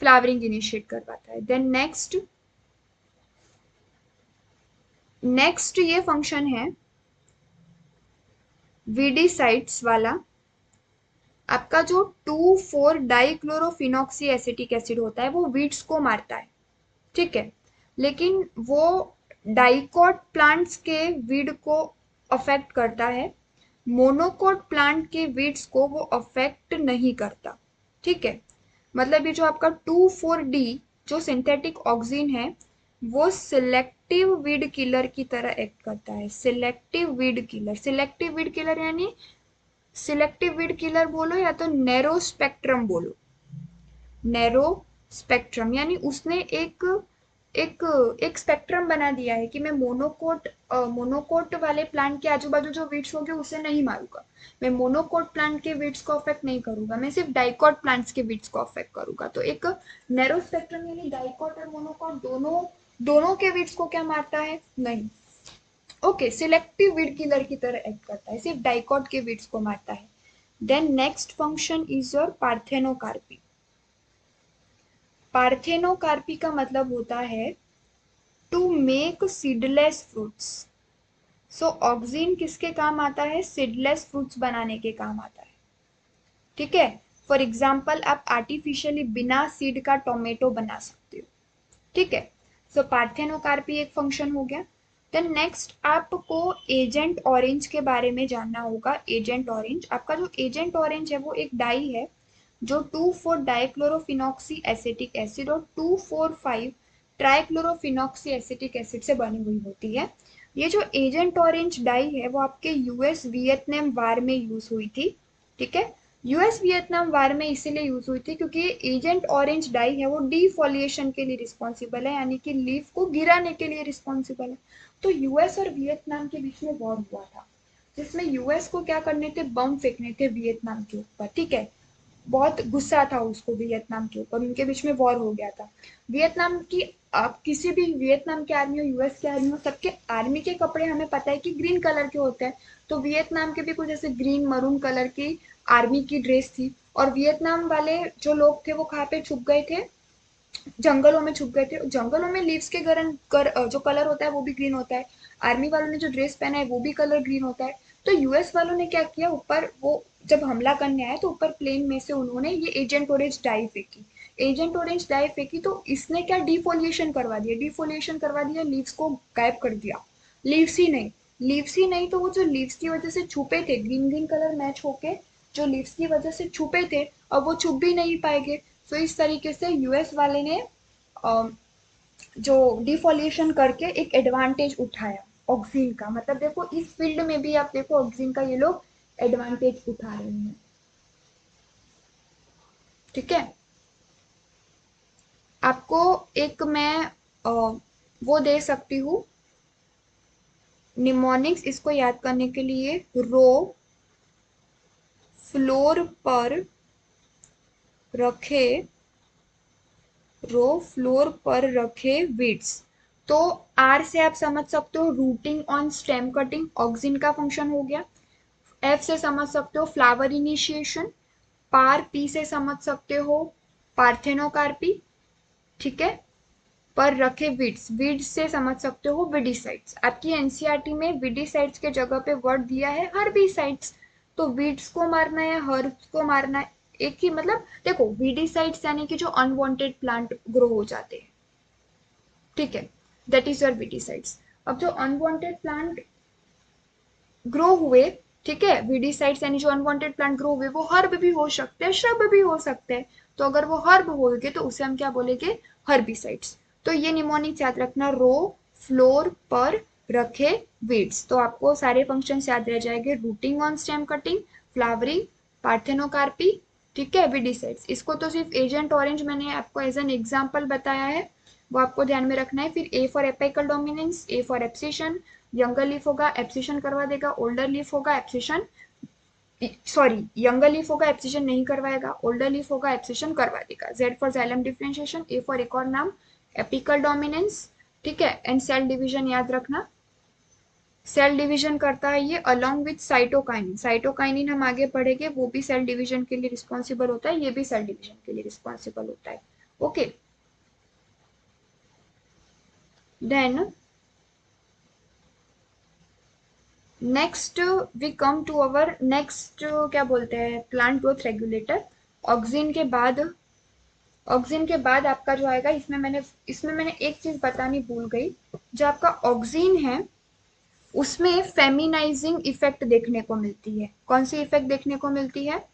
फ्लावरिंग इनिशिएट करवाता है। देन नेक्स्ट ये फंक्शन है वीडीसाइड्स वाला। आपका जो 2,4 डाइक्लोरोफिनॉक्सी एसिटिक एसिड होता है वो वीड्स को मारता है, ठीक है, लेकिन वो डाइकॉट प्लांट्स के वीड को अफेक्ट करता है, मोनोकोट प्लांट के वीड्स को वो अफेक्ट नहीं करता, ठीक है। मतलब ये जो आपका 2,4-D जो सिंथेटिक ऑक्सीन है वो सिलेक्टिव वीड किलर की तरह एक्ट करता है। Selective weed killer, selective weed killer यानी सिलेक्टिव वीड किलर बोलो या तो नैरो स्पेक्ट्रम बोलो। नैरो स्पेक्ट्रम यानी उसने एक एक एक स्पेक्ट्रम बना दिया है कि मैं मोनोकोट वाले प्लांट के आजू बाजू जो वीड्स होंगे उसे नहीं मारूंगा, मैं मोनोकोट प्लांट के वीड्स को अफेक्ट नहीं करूंगा, मैं सिर्फ डाइकोट प्लांट्स के वीड्स को अफेक्ट करूंगा। तो एक नैरो स्पेक्ट्रम यानी डाइकोट और मोनोकोट दोनों दोनों के वीड्स को क्या मारता है, नहीं। ओके, सिलेक्टिव वीड किलर की तरह एक्ट करता है, सिर्फ डाइकोट के वीड्स को मारता है। Then next function is your parthenocarpy. Parthenocarpy का मतलब होता है to make seedless fruits. So auxin किसके काम आता है, सीडलेस फ्रूट्स बनाने के काम आता है, ठीक है। फॉर एग्जाम्पल आप आर्टिफिशियली बिना सीड का टोमेटो बना सकते हो, ठीक है। सो पार्थेनोकार्पी एक फंक्शन हो गया। देन नेक्स्ट आपको एजेंट ऑरेंज के बारे में जानना होगा। एजेंट ऑरेंज, आपका जो एजेंट ऑरेंज है वो एक डाई है जो 2,4 डाइक्लोरोफिनॉक्सी एसिटिक एसिड और 2,4,5 ट्राइक्लोरोफिनॉक्सी एसिटिक एसिड से बनी हुई होती है। ये जो एजेंट ऑरेंज डाई है वो आपके यूएस वियतनाम वार में यूज हुई थी, ठीक है। यूएस वियतनाम वार में इसीलिए यूज हुई थी क्योंकि एजेंट ऑरेंज डाई है वो डीफोलिएशन के लिए रिस्पॉन्सिबल है, यानी कि लीफ को गिराने के लिए रिस्पॉन्सिबल है। तो यूएस और वियतनाम के बीच में वॉर हुआ था जिसमें यूएस को क्या करने थे, बम फेंकने थे वियतनाम के ऊपर, ठीक है। बहुत गुस्सा था उसको वियतनाम के ऊपर, उनके बीच में वॉर हो गया था। वियतनाम की, आप किसी भी वियतनाम की आर्मी हो यूएस की आर्मी हो, सबके आर्मी के कपड़े हमें पता है कि ग्रीन कलर के होते हैं। तो वियतनाम के भी कुछ ऐसे ग्रीन मरून कलर की आर्मी की ड्रेस थी। और वियतनाम वाले जो लोग थे वो कहाँ पे छुप गए थे, जंगलों में छुप गए थे। जंगलों में लीव्स के जो कलर होता है वो भी ग्रीन होता है। आर्मी वालों ने जो ड्रेस पहना है वो भी कलर ग्रीन होता है। तो यूएस वालों ने क्या किया, ऊपर वो जब हमला करने आए तो ऊपर प्लेन में से उन्होंने ये एजेंट ऑरेंज डाई फेंकी। एजेंट ऑरेंज डाई फेंकी तो इसने क्या डिफोलिएशन करवा दिया, डिफोलिएशन करवा दिया, लीव्स को गायब कर दिया। लीव्स ही नहीं, लीव्स ही नहीं तो वो जो लीव्स की वजह से छुपे थे, ग्रीन ग्रीन कलर मैच होके जो लीव्स की वजह से छुपे थे, अब वो छुप भी नहीं पाएंगे। तो इस तरीके से यूएस वाले ने जो डिफोलिएशन करके एक एडवांटेज उठाया ऑक्सीन का। मतलब देखो इस फील्ड में भी आप देखो ऑक्सीन का ये लोग एडवांटेज उठा रहे हैं, ठीक है। आपको एक मैं वो दे सकती हूँ निमोनिक्स, इसको याद करने के लिए। रो फ्लोर पर रखे, रो फ्लोर पर रखे वीड्स। तो आर से आप समझ सकते हो routing on stem cutting, oxygen का फंक्शन हो गया। एफ से समझ सकते हो फ्लावर इनिशिएशन। पार पी से समझ सकते हो पार्थेनोकार्पी, ठीक है। पर रखे वीड्स, वीड्स से समझ सकते हो विडीसाइड्स। आपकी एनसीईआरटी में विडीसाइड्स के जगह पे वर्ड दिया है हर्बिसाइड्स। तो वीड्स को मारना है, हर्ब्स को मारना है, एक ही मतलब। देखो विडीसाइड्स यानी कि जो अनवांटेड प्लांट ग्रो हो जाते हैं, ठीक है, दैट इज योर विडीसाइड्स। अब जो अनवांटेड प्लांट ग्रो हुए, ठीक है, वीडीसाइड्स यानी जो अनवांटेड प्लांट ग्रो हुए वो हर्ब भी हो सकते हैं, श्रब भी हो सकते हैं। तो अगर वो हर्ब होंगे तो उसे हम क्या बोलेंगे, हर्बिसाइड्स। तो ये निमोनिक्स याद रखना, रो फ्लोर पर रखे वीड्स। तो आपको सारे फंक्शन याद रह जाएंगे, routing on stem cutting, flowering, parthenocarpy, ठीक है, विडीसाइड्स। इसको तो सिर्फ एजेंट ऑरेंज मैंने आपको एज एन एग्जाम्पल बताया है, वो आपको ध्यान में रखना है। फिर A for apical dominance, A for abscission, younger leaf होगा एब्सिशन करवा देगा, ओल्डर लीफ होगा एब्सिशन, सॉरी यंगर लीफ होगा एब्सिशन नहीं करवाएगा, ओल्डर लीफ होगा एब्सिशन करवा देगा। Z for xylem differentiation, A for एक और नाम एपिकल डोमिनेंस, ठीक है, एंड सेल डिवीजन याद रखना। सेल डिवीजन करता है ये अलोंग विथ साइटोकाइनिन। साइटोकाइनिन हम आगे पढ़ेंगे, वो भी सेल डिवीजन के लिए रिस्पॉन्सिबल होता है, ये भी सेल डिवीजन के लिए रिस्पॉन्सिबल होता है। Okay, then next we come to our next, क्या बोलते हैं, प्लांट ग्रोथ रेगुलेटर। ऑक्सिन के बाद, ऑक्सिन के बाद आपका जो आएगा, इसमें मैंने एक चीज बतानी भूल गई। जो आपका ऑक्सिन है उसमें फेमिनाइजिंग इफेक्ट देखने को मिलती है। कौन सी इफेक्ट देखने को मिलती है?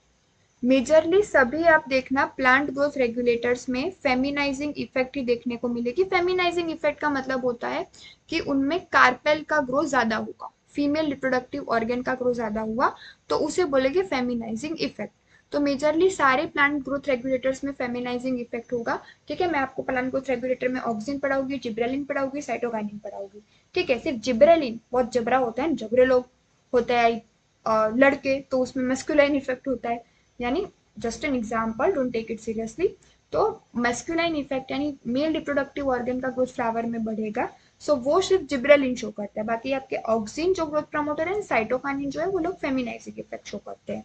मेजरली सभी आप देखना प्लांट ग्रोथ रेगुलेटर्स में फेमिनाइजिंग इफेक्ट ही देखने को मिलेगी। फेमिनाइजिंग इफेक्ट का मतलब होता है कि उनमें कार्पेल का ग्रोथ ज्यादा होगा, फीमेल रिप्रोडक्टिव ऑर्गन का ग्रोथ ज्यादा हुआ, तो उसे बोलेंगे फेमिनाइजिंग इफेक्ट। तो मेजरली सारे प्लांट ग्रोथ रेगुलेटर्स में फेमिनाइजिंग इफेक्ट होगा। ठीक है, मैं आपको प्लांट ग्रोथ रेगुलेटर में ऑक्सिन पढ़ाऊंगी, जिब्रेलिन पढ़ाऊंगी, साइटोकाइनिन पढ़ाऊंगी। ठीक है, सिर्फ जिब्रेलिन, बहुत जबरा होता है, जबरे लोग होते हैं लड़के, तो उसमें मस्कुलाइन इफेक्ट होता है, यानी just an example, don't take it seriously. तो मेस्कुलाइन इफेक्ट यानी मेल रिप्रोडक्टिव ऑर्गन का ग्रोथ फ्लावर में बढ़ेगा, सो वो सिर्फ जिब्रेलिन शो करता है। बाकी आपके ऑक्सिन जो ग्रोथ प्रमोटर है, साइटोकाइनिन जो है, वो लोग फेमिनाइजिंग इफेक्ट शो करते हैं।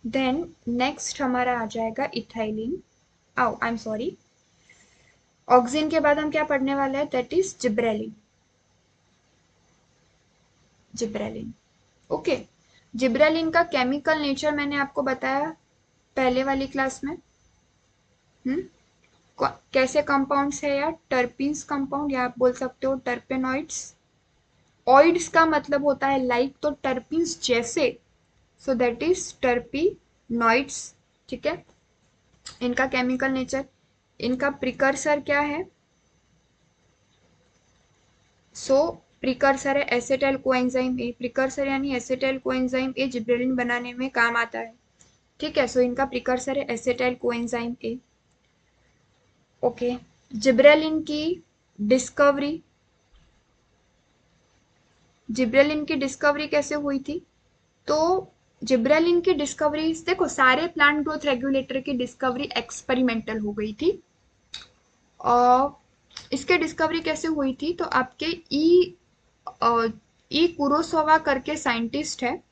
देन नेक्स्ट हमारा आ जाएगा इथाइलिन, आओ आई एम सॉरी, ऑक्सिन के बाद हम क्या पढ़ने वाले हैं, that is gibberellin. Gibberellin, okay. Gibberellin का केमिकल नेचर मैंने आपको बताया पहले वाली क्लास में। हम्म, कैसे कंपाउंड्स है यार, टर्पीन्स कंपाउंड, या आप बोल सकते हो टर्पेनॉइड्स। ऑइड्स का मतलब होता है लाइक, तो टर्पीन्स जैसे, सो दैट इज टर्पीनॉइड्स। ठीक है, इनका केमिकल नेचर, इनका प्रिकर्सर क्या है, सो प्रिकर्सर है एसिटाइल कोएंजाइम ए। प्रिकर्सर यानी एसिटाइल कोएंजाइम ए जिब्रेलिन बनाने में काम आता है। ठीक है, सो इनका प्रिकर्सर है acetyl coenzyme A. Okay, gibberellin की डिस्कवरी, जिब्रेलिन की डिस्कवरी कैसे हुई थी? तो जिब्रेलिन की डिस्कवरी, देखो सारे प्लांट ग्रोथ रेगुलेटर की डिस्कवरी एक्सपेरिमेंटल हो गई थी। और इसके डिस्कवरी कैसे हुई थी, तो आपके ई कुरोसोवा करके साइंटिस्ट है,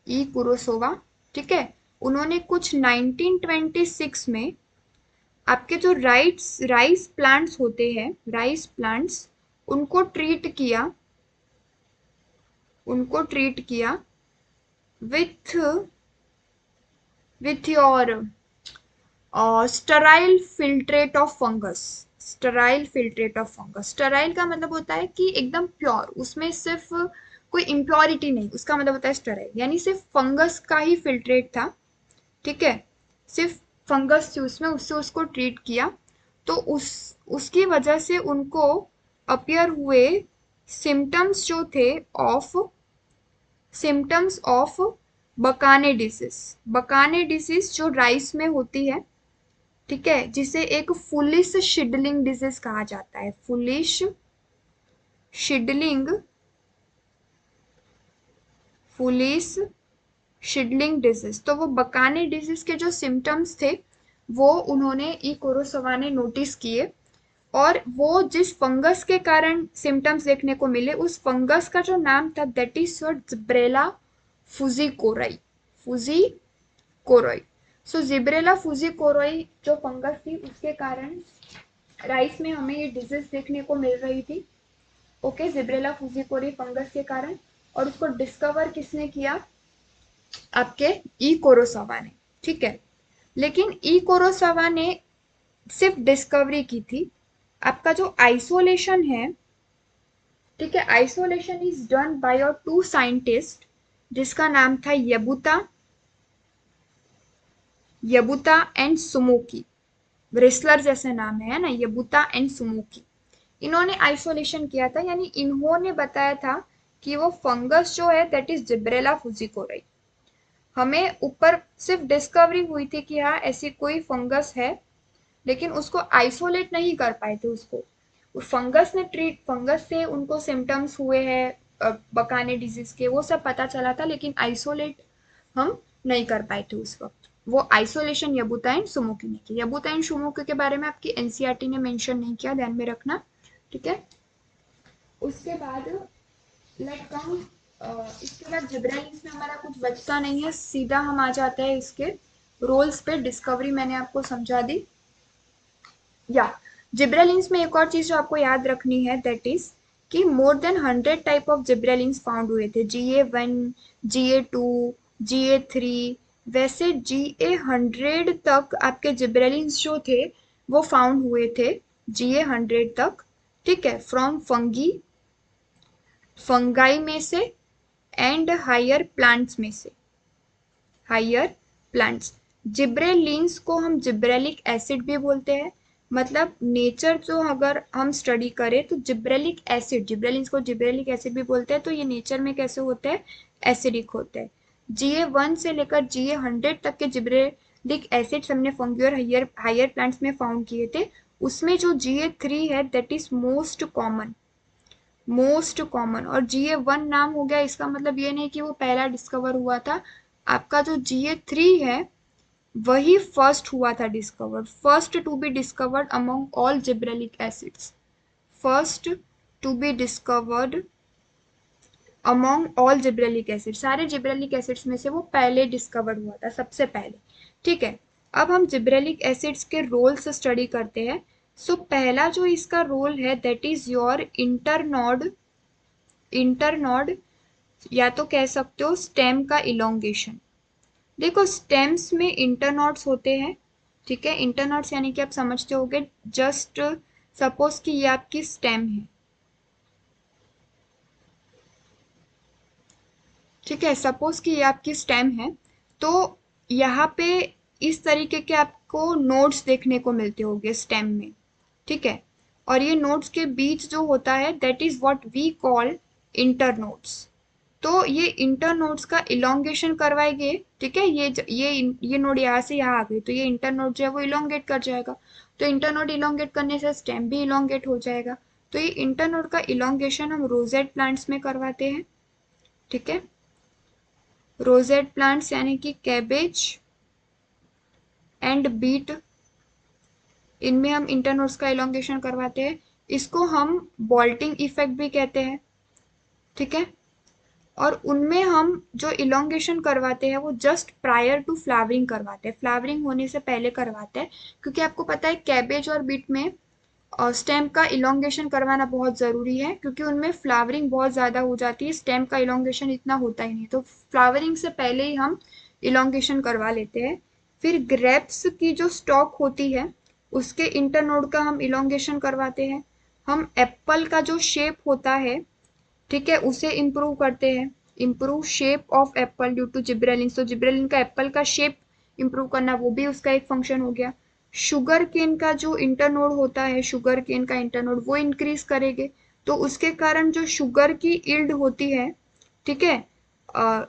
ई कुरोसोवा। ठीक है, उन्होंने कुछ 1926 में आपके जो राइस प्लांट्स होते हैं, राइस प्लांट्स, उनको ट्रीट किया, उनको ट्रीट किया with with your Sterlite filtrate of fungus. Sterlite filtrate of fungus, Sterlite का मतलब होता है कि एकदम प्योर, उसमें सिर्फ कोई इम्प्योरिटी नहीं, उसका मतलब होता है स्टराइल, यानी सिर्फ फंगस का ही फिल्ट्रेट था। ठीक है, सिर्फ फंगस थी उसमें, उससे उसको ट्रीट किया, तो उसकी वजह से उनको अपियर हुए सिम्टम्स जो थे of, symptoms of bakanae disease. Bakanae disease जो राइस में होती है, ठीक है, जिसे एक फुलिश शिडलिंग डिजीज कहा जाता है, फुलिश शिडलिंग, फुलिश शिडलिंग डिजीज। तो वो बकाने डिजीज के जो सिम्टम्स थे, वो उन्होंने ई कोरोसवा ने नोटिस किए, और वो जिस फंगस के कारण सिम्टम्स देखने को मिले, उस फंगस का जो नाम था, that is Gibberella fujikuroi, fujikuroi. So Gibberella fujikuroi जो फंगस थी, उसके कारण राइस में हमें ये डिजीज देखने को मिल रही थी। ओके, जिब्रेला फुजीकोराई फंगस के कारण, और उसको डिस्कवर किसने किया, आपके ई कोरोसावा ने। ठीक है, लेकिन ई कोरोसावा ने सिर्फ डिस्कवरी की थी। आपका जो आइसोलेशन है, ठीक है, isolation is done by your two scientist, जिसका नाम था यबुता, यबुता एंड सुमोकी। रेसलर जैसे नाम है ना, यबुता एंड सुमोकी। इन्होंने आइसोलेशन किया था, यानी इन्होंने बताया था कि वो फंगस जो है, दैट इज जिब्रेला फुजीकोराई। हमें ऊपर सिर्फ डिस्कवरी हुई थी कि हाँ ऐसी कोई फंगस है, लेकिन उसको आइसोलेट नहीं कर पाए थे उसको। उस फंगस ने ट्रीट, फंगस से उनको सिम्टम्स हुए हैं बकाने डिजीज के, वो सब पता चला था, लेकिन आइसोलेट हम नहीं कर पाए थे उस वक्त। वो आइसोलेशन यबुता एंड सुमोकी ने की। यबुता एंड सुमोकी के बारे में आपकी एनसीईआरटी ने मेंशन नहीं किया, ध्यान में रखना। ठीक है, उसके बाद लाइक हम इसके बाद जिब्रेलिन्स में हमारा कुछ बचता नहीं है, सीधा हम आ जाते हैं इसके रोल्स पे। डिस्कवरी मैंने आपको समझा दी। या जिब्रेलिन्स में एक और चीज जो आपको याद रखनी है, दैट इज कि more than 100 type of gibberellins found हुए थे। GA1, GA2, GA3, वैसे GA100 तक आपके जिब्रेलिन्स जो थे वो फाउंड हुए थे, GA100 तक। ठीक है, फ्रॉम फंगाई में से एंड हायर प्लांट्स में से, हायर प्लांट्स। जिब्रेलिन्स को हम जिब्रेलिक एसिड भी बोलते हैं। मतलब नेचर जो अगर हम स्टडी करें तो जिब्रेलिक एसिड, जिब्रेलिन्स को जिब्रेलिक एसिड भी बोलते हैं। तो ये नेचर में कैसे होते हैं, एसिडिक होते हैं। GA1 से लेकर GA100 तक के जिब्रेलिक एसिड्स हमने फंगी और हायर हायर प्लांट्स में फाउंड किए थे। उसमें जो GA3 है that is most common, most common. और GA1 नाम हो गया, इसका मतलब ये नहीं कि वो पहला डिस्कवर हुआ था। आपका जो GA3 है वही फर्स्ट हुआ था discovered, first to be discovered among all gibberellic acids, first to be discovered among all gibberellic acid. सारे जिब्रेलिक एसिड्स में से वो पहले डिस्कवर हुआ था, सबसे पहले। ठीक है, अब हम जिब्रेलिक एसिड्स के रोल से स्टडी करते हैं। सो पहला जो इसका रोल है that is your internode, internode या तो कह सकते हो स्टेम का इलोंगेशन। देखो स्टेम्स में इंटरनोड्स होते हैं। ठीक है, इंटरनोड्स यानी कि आप समझते होगे, जस्ट सपोज कि ये आपकी स्टेम है। ठीक है, सपोज कि ये आपकी स्टेम है, तो यहाँ पे इस तरीके के आपको नोड्स देखने को मिलते होंगे स्टेम में। ठीक है, और ये नोड्स के बीच जो होता है that is what we call internodes. तो ये इंटरनोड्स का इलोंगेशन करवाएंगे। ठीक है, ये नोड यहाँ से यहाँ आ गई तो ये इंटरनोड जो है वो इलोंगेट कर जाएगा। तो इंटरनोड इलोंगेट करने से स्टेम भी इलोंगेट हो जाएगा। तो ये इंटरनोड का इलोंगेशन हम रोजेट प्लांट्स में करवाते हैं। ठीक है, रोजेट प्लांट्स यानी कि कैबेज एंड बीट, इनमें हम इंटरनोड्स का इलोंगेशन करवाते हैं। इसको हम बॉल्टिंग इफेक्ट भी कहते हैं। ठीक है, और उनमें हम जो इलोंगेशन करवाते हैं वो जस्ट प्रायर टू फ्लावरिंग करवाते हैं, फ्लावरिंग होने से पहले करवाते हैं। क्योंकि आपको पता है कैबेज और बीट में स्टेम का इलोंगेशन करवाना बहुत ज़रूरी है, क्योंकि उनमें फ्लावरिंग बहुत ज़्यादा हो जाती है, स्टेम का इलोंगेशन इतना होता ही नहीं। तो फ्लावरिंग से पहले ही हम इलोंगेशन करवा लेते हैं। फिर ग्रेप्स की जो स्टॉक होती है उसके इंटरनोड का हम इलोंगेशन करवाते हैं। हम एप्पल का जो शेप होता है, ठीक है, उसे इम्प्रूव करते हैं। Improve shape of apple due to gibberellin. तो जिब्रेलिन का एप्पल का शेप इम्प्रूव करना वो भी उसका एक फंक्शन हो गया। शुगर केन का जो इंटरनोड होता है, शुगर केन का इंटरनोड वो इंक्रीज करेंगे। तो उसके कारण जो शुगर की इल्ड होती है, ठीक है,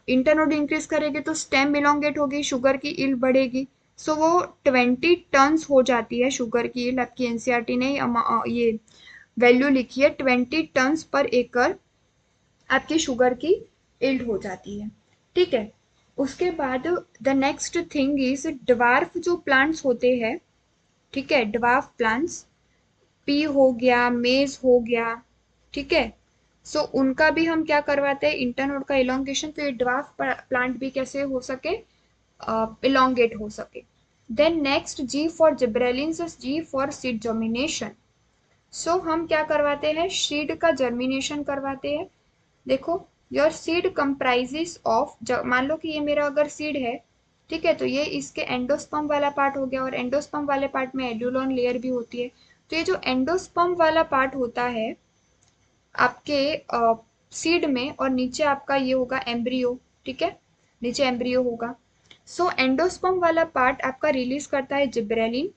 इंटरनोड इंक्रीज करेंगे तो स्टेम इलोंगेट होगी, शुगर की इल्ड बढ़ेगी। सो वो 20 टन्स हो जाती है शुगर की इल्ड। आपकी एनसीईआरटी ने ये वैल्यू लिखी है, 20 टन्स पर एकड़ आपकी शुगर की इल्ड हो जाती है। ठीक है, उसके बाद the next thing is dwarf जो प्लांट्स होते हैं। ठीक है, ड्वार्फ प्लांट्स, पी हो गया, मेज हो गया। ठीक है, सो उनका भी हम क्या करवाते हैं, इंटरनोड का इलोंगेशन। तो ये ड्वार्फ प्लांट भी कैसे हो सके, इलोंगेट हो सके। Then next G for gibberellins, G for seed germination. सो हम क्या करवाते हैं, सीड का जर्मिनेशन करवाते हैं। देखो, योर सीड कंप्राइजेस ऑफ, मान लो कि ये मेरा अगर सीड है, ठीक है, तो ये इसके एंडोस्पर्म वाला पार्ट हो गया, और एंडोस्पर्म वाले पार्ट में एड्यूलोन लेयर भी होती है। तो ये जो एंडोस्पर्म वाला पार्ट होता है आपके सीड में, और नीचे आपका ये होगा एम्ब्रियो। ठीक है, नीचे एम्ब्रियो होगा। सो एंडोस्पर्म वाला पार्ट आपका रिलीज करता है जिब्रेलिन,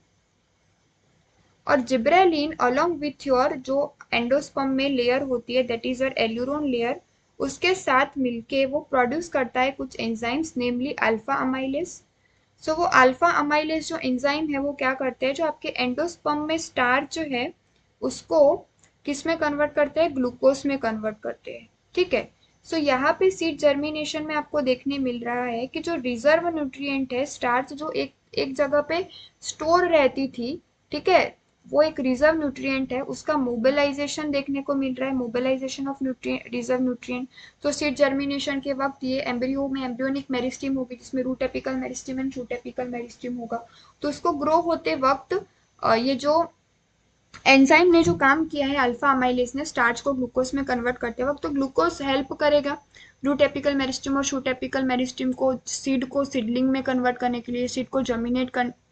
और जिब्रेलिन अलोंग विथ योर जो एंडोस्पर्म में लेयर होती है that is your aleurone layer, उसके साथ मिलके वो प्रोड्यूस करता है कुछ एंजाइम्स, नेमली अल्फा अमाइलेज। सो वो अल्फा अमाइलेज जो एंजाइम है वो क्या करते हैं, जो आपके एंडोस्पर्म में स्टार्च जो है उसको किस में कन्वर्ट करते हैं, ग्लूकोज में कन्वर्ट करते हैं। ठीक है, सो यहाँ पे सीड जर्मिनेशन में आपको देखने मिल रहा है कि जो रिजर्व न्यूट्रिएंट है स्टार्च, जो एक एक जगह पे स्टोर रहती थी, ठीक है, वो एक रिजर्व न्यूट्रिएंट है, उसका मोबिलाइजेशन देखने को मिल रहा है, mobilisation of nutrient, reserve nutrient. तो सीड जर्मिनेशन के वक्त ये एम्ब्रियो में एम्ब्रियोनिक मेरिस्टीम होगी, जिसमें root apical meristem and shoot apical meristem होगा। तो इसको ग्रो होते वक्त ये जो एंजाइम ने जो काम किया है अल्फा अमाइलेज ने स्टार्च को ग्लूकोज में कन्वर्ट करते वक्त, तो ग्लूकोज हेल्प करेगा रूट एपिकल मेरिस्टम और शूट एपिकल मेरिस्टम को सीड को सीडलिंग में कन्वर्ट करने के लिए, सीड को जर्मिनेट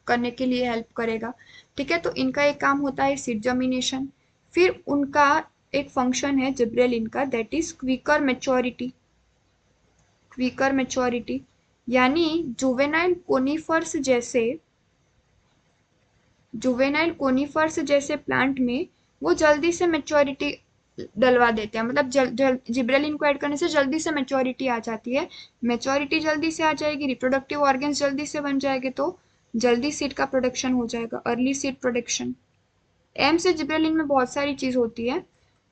करने के लिए हेल्प करेगा। ठीक है, तो इनका एक काम होता है सीड जर्मिनेशन। फिर उनका एक फंक्शन है जिब्रेलिन का, that is quicker maturity. Quicker maturity यानी जुवेनाइल कोनिफर्स जैसे प्लांट में वो जल्दी से मेच्योरिटी डलवा देते हैं, मतलब जिब्रेलिन को ऐड करने से जल्दी से मेच्योरिटी आ जाती है। मेच्योरिटी जल्दी से आ जाएगी, रिप्रोडक्टिव ऑर्गन्स जल्दी से बन जाएंगे, तो जल्दी सीड का प्रोडक्शन हो जाएगा, अर्ली सीड प्रोडक्शन। एम से जिब्रेलिन में बहुत सारी चीज होती है।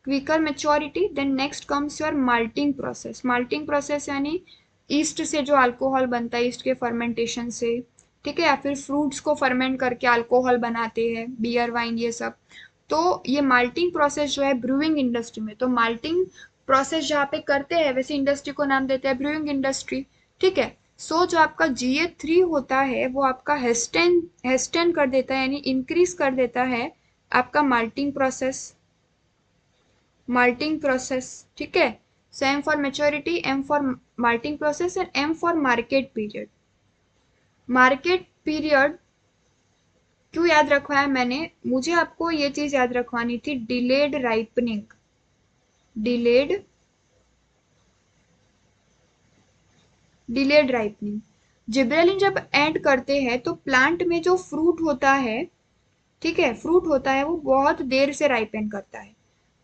Quicker maturity, then next comes your malting process. Malting process यानी ईस्ट से जो अल्कोहल बनता है, ईस्ट के फर्मेंटेशन से, ठीक है, या फिर फ्रूट्स को फर्मेंट करके अल्कोहल बनाते हैं, बियर वाइन ये सब। तो ये माल्टिंग प्रोसेस जो है ब्रूइंग इंडस्ट्री में, तो माल्टिंग प्रोसेस जहाँ पे करते हैं वैसे इंडस्ट्री को नाम देते हैं ब्रूइंग इंडस्ट्री। ठीक है, सो जो आपका GA3 होता है वो आपका हेस्टेन हेस्टेन कर देता है, यानी इंक्रीज कर देता है आपका माल्टिंग प्रोसेस। ठीक है, so M for maturity, M for malting process and M for market period. Market period क्यों याद रखवाया मैंने, मुझे आपको ये चीज याद रखवानी थी, delayed ripening. Delayed delayed ripening, gibberellin जब ऐड करते हैं तो प्लांट में जो फ्रूट होता है, ठीक है, फ्रूट होता है वो बहुत देर से राइपेन करता है।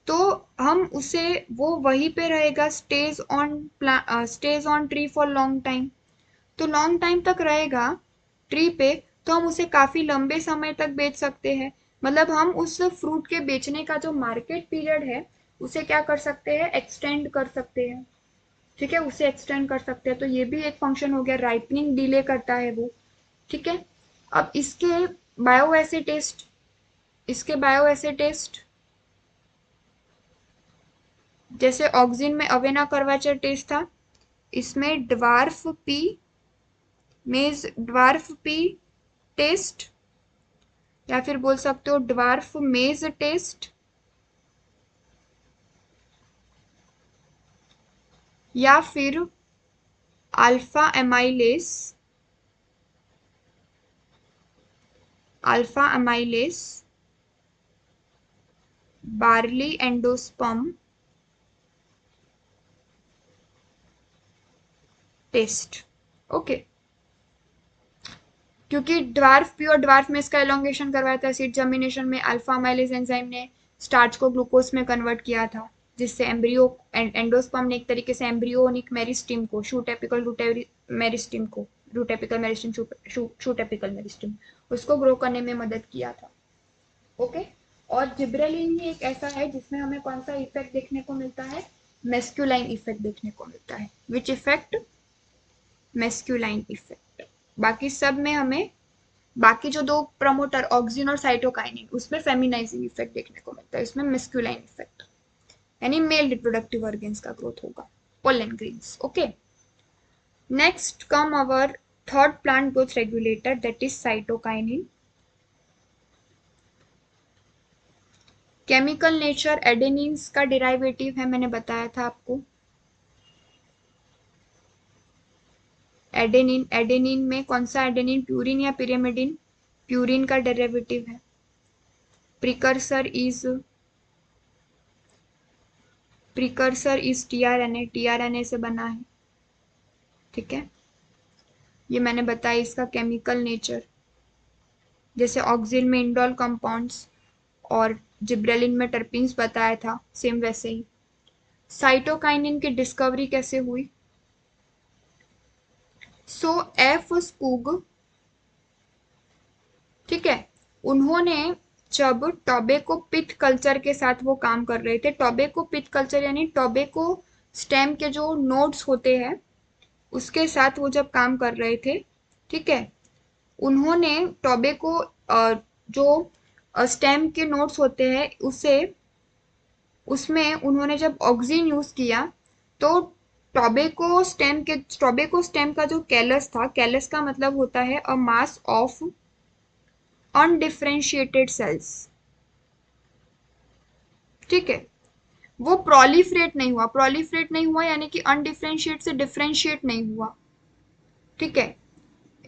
तो हम उसे, वो वहीं पे रहेगा, stage on tree for long time. तो लॉन्ग टाइम तक रहेगा ट्री पे, तो हम उसे काफी लंबे समय तक बेच सकते हैं। मतलब हम उस फ्रूट के बेचने का जो मार्केट पीरियड है उसे क्या कर सकते हैं, एक्सटेंड कर सकते हैं। ठीक है, उसे एक्सटेंड कर सकते हैं, तो ये भी एक फंक्शन हो गया, राइपनिंग डिले करता है वो। ठीक है, अब इसके बायो एसे टेस्ट जैसे ऑक्सिन में अवेना कर्वाचर टेस्ट था, इसमें ड्वार्फ पी टेस्ट, या फिर बोल सकते हो ड्वार्फ मेज टेस्ट, या फिर alpha amylase barley endosperm test. Okay, क्योंकि ड्वार्फ पी और ड्वार्फ में इसका एलोंगेशन करवाया था सीड जर्मिनेशन में, अल्फा अमाइलेज एंजाइम ने स्टार्च को ग्लूकोज में कन्वर्ट किया था, जिससे एम्ब्रियो एंडोस्पर्म ने एक तरीके से एम्ब्रियोनिक मेरिस्टीम को, शूट एपिकल मेरिस्टीम उसको ग्रो करने में मदद किया था। ओके, और जिब्रेलिन ही एक ऐसा है जिसमें हमें कौन सा इफेक्ट देखने को मिलता है, मेस्क्यूलाइन इफेक्ट देखने को मिलता है। विच इफेक्ट, मेस्क्यूलाइन इफेक्ट। बाकी सब में हमें, बाकी जो दो प्रमोटर ऑक्सिन और साइटोकाइनिन, उसमें फेमिनाइजिंग इफेक्ट देखने को मिलता है, इसमें मेस्क्यूलाइन इफेक्ट यानी मेल रिप्रोडक्टिव ऑर्गन्स का ग्रोथ होगा, pollen grains. Okay, next come our third plant growth regulator, that is cytokinin. Chemical nature adenines का डेरिवेटिव है, मैंने बताया था आपको। एडेनिन में कौन सा एडेनिन, प्यूरिन या पिरिमिडिन, प्यूरिन का डेरिवेटिव है। प्रिकर्सर इज टीआरएनए से बना है। ठीक है, ये मैंने बताया इसका केमिकल नेचर, जैसे ऑक्सिन में इंडोल कंपाउंड्स और जिब्रेलिन में टर्पीन्स बताया था, सेम वैसे ही। साइटोकाइनिन की डिस्कवरी कैसे हुई, एफ स्कूग, ठीक है, उन्होंने जब टोबैको पिथ कल्चर के साथ वो काम कर रहे थे, टोबैको पिथ कल्चर यानी टोबैको स्टेम के जो नोड्स होते हैं उसके साथ वो जब काम कर रहे थे, ठीक है, उन्होंने टोबैको जो स्टेम के नोट्स होते हैं उसे उसमें उन्होंने जब ऑक्सिन यूज किया तो टोबैको स्टेम का जो कैलस था, कैलस का मतलब होता है अ मास ऑफ अनडिफरेंशिएटेड सेल्स। ठीक है, वो प्रोलिफरेट नहीं हुआ यानी कि अनडिफरेंशिएट से डिफरेंशिएट नहीं हुआ। ठीक है,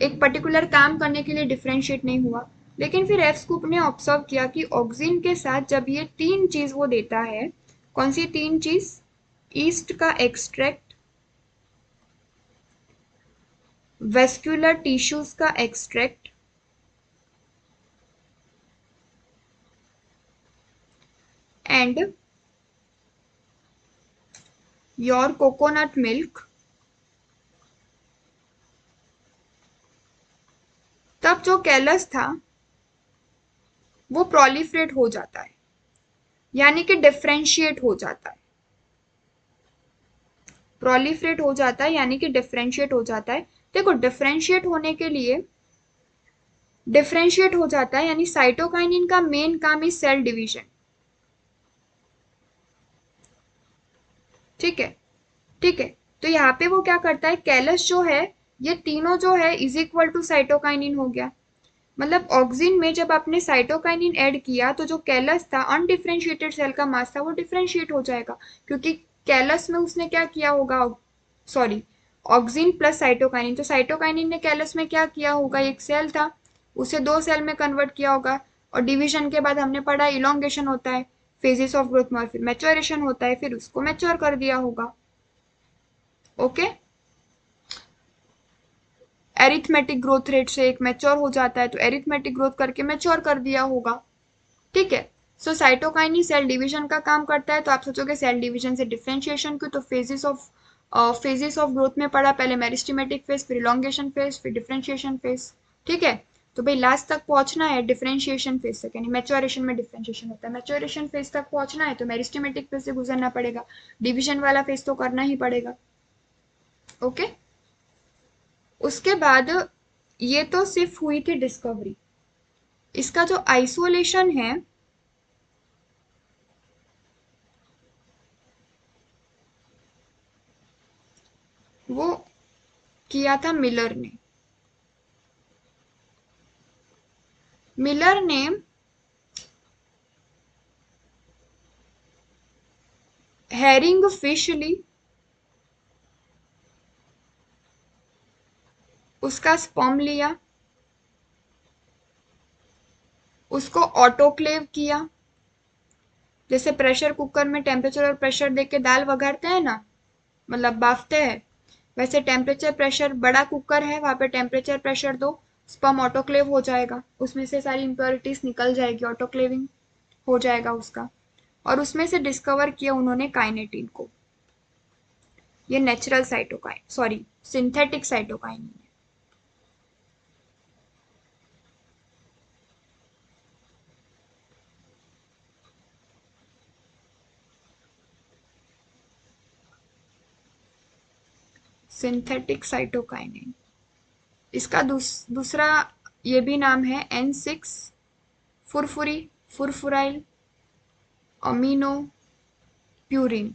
एक पर्टिकुलर काम करने के लिए डिफरेंशिएट नहीं हुआ। लेकिन फिर एफ स्कूप ने ऑब्जर्व किया कि ऑक्सिन के साथ जब ये तीन चीज वो देता है, कौन सी तीन चीज? ईस्ट का एक्सट्रैक्ट, वेस्क्यूलर टिश्यूज का extract and your coconut milk, तब जो कैलस था वो प्रोलिफरेट हो जाता है, यानी कि डिफरेंशिएट हो जाता है। प्रोलिफरेट हो जाता है यानी कि डिफरेंशिएट हो जाता है। देखो, डिफरेंशिएट हो जाता है यानी साइटोकाइनिन का मेन काम इज सेल डिवीजन। ठीक है, ठीक है। तो यहाँ पे वो क्या करता है, कैलस जो है, ये तीनों जो है इज इक्वल टू साइटोकाइनिन हो गया। मतलब ऑक्सिन में जब आपने साइटोकाइनिन ऐड किया तो जो कैलस था, अनडिफरेंशिएटेड सेल का मास था, वो डिफरेंशिएट हो जाएगा, क्योंकि कैलस में उसने क्या किया होगा, सॉरी, ऑक्सिन प्लस साइटोकाइनिन, तो साइटोकाइनिन ने कैलस में क्या किया होगा, एक सेल था उसे दो सेल में कन्वर्ट किया होगा। और डिवीजन के बाद हमने पढ़ा इलोंगेशन होता है फेजेस ऑफ ग्रोथ में, और फिर मैच्योरेशन होता है, फिर उसको मैच्योर कर दिया होगा। ओके, एरिथमेटिक ग्रोथ रेट से एक मैच्योर हो जाता है, तो एरिथमेटिक ग्रोथ करके मैच्योर कर दिया होगा। ठीक है, सो साइटोकाइनिन सेल डिवीजन का काम करता है। तो आप सोचोगे सेल डिवीजन से डिफरेंशिएशन क्यों, तो फेजेस ऑफ ग्रोथ में पढ़ा, पहले मेरिस्टेमेटिक फेज, फिर इलोंगेशन फेज, फिर डिफरेंशिएशन फेज। ठीक है, तो भाई लास्ट तक पहुंचना है डिफरेंशिएशन फेज तक, यानी मैच्योरेशन में डिफरेंशिएशन होता है, मैच्योरेशन फेज तक पहुंचना है तो मेरिस्टेमेटिक फेज से गुजरना पड़ेगा, डिवीजन वाला फेज तो करना ही पड़ेगा। ओके, उसके बाद ये तो सिर्फ हुई थी डिस्कवरी। इसका जो आइसोलेशन है वो किया था मिलर ने। मिलर ने हैरिंग फिश ली, उसका स्पर्म लिया, उसको ऑटोक्लेव किया, जैसे प्रेशर कुकर में टेम्परेचर और प्रेशर देख के दाल वगाड़ते हैं ना, मतलब बाफते हैं, वैसे टेम्परेचर प्रेशर, बड़ा कुकर है वहां पे टेम्परेचर प्रेशर दो, स्पर्म ऑटोक्लेव हो जाएगा, उसमें से सारी इंप्योरिटीज निकल जाएगी, ऑटोक्लेविंग हो जाएगा उसका। और उसमें से डिस्कवर किया उन्होंने काइनेटिन को। ये natural cytokine, sorry, synthetic cytokine है। सिंथेटिक साइटोकाइनिन, इसका दूसरा ये भी नाम है N6 फुरफुरी, फुरफुराइल अमीनो प्यूरिन।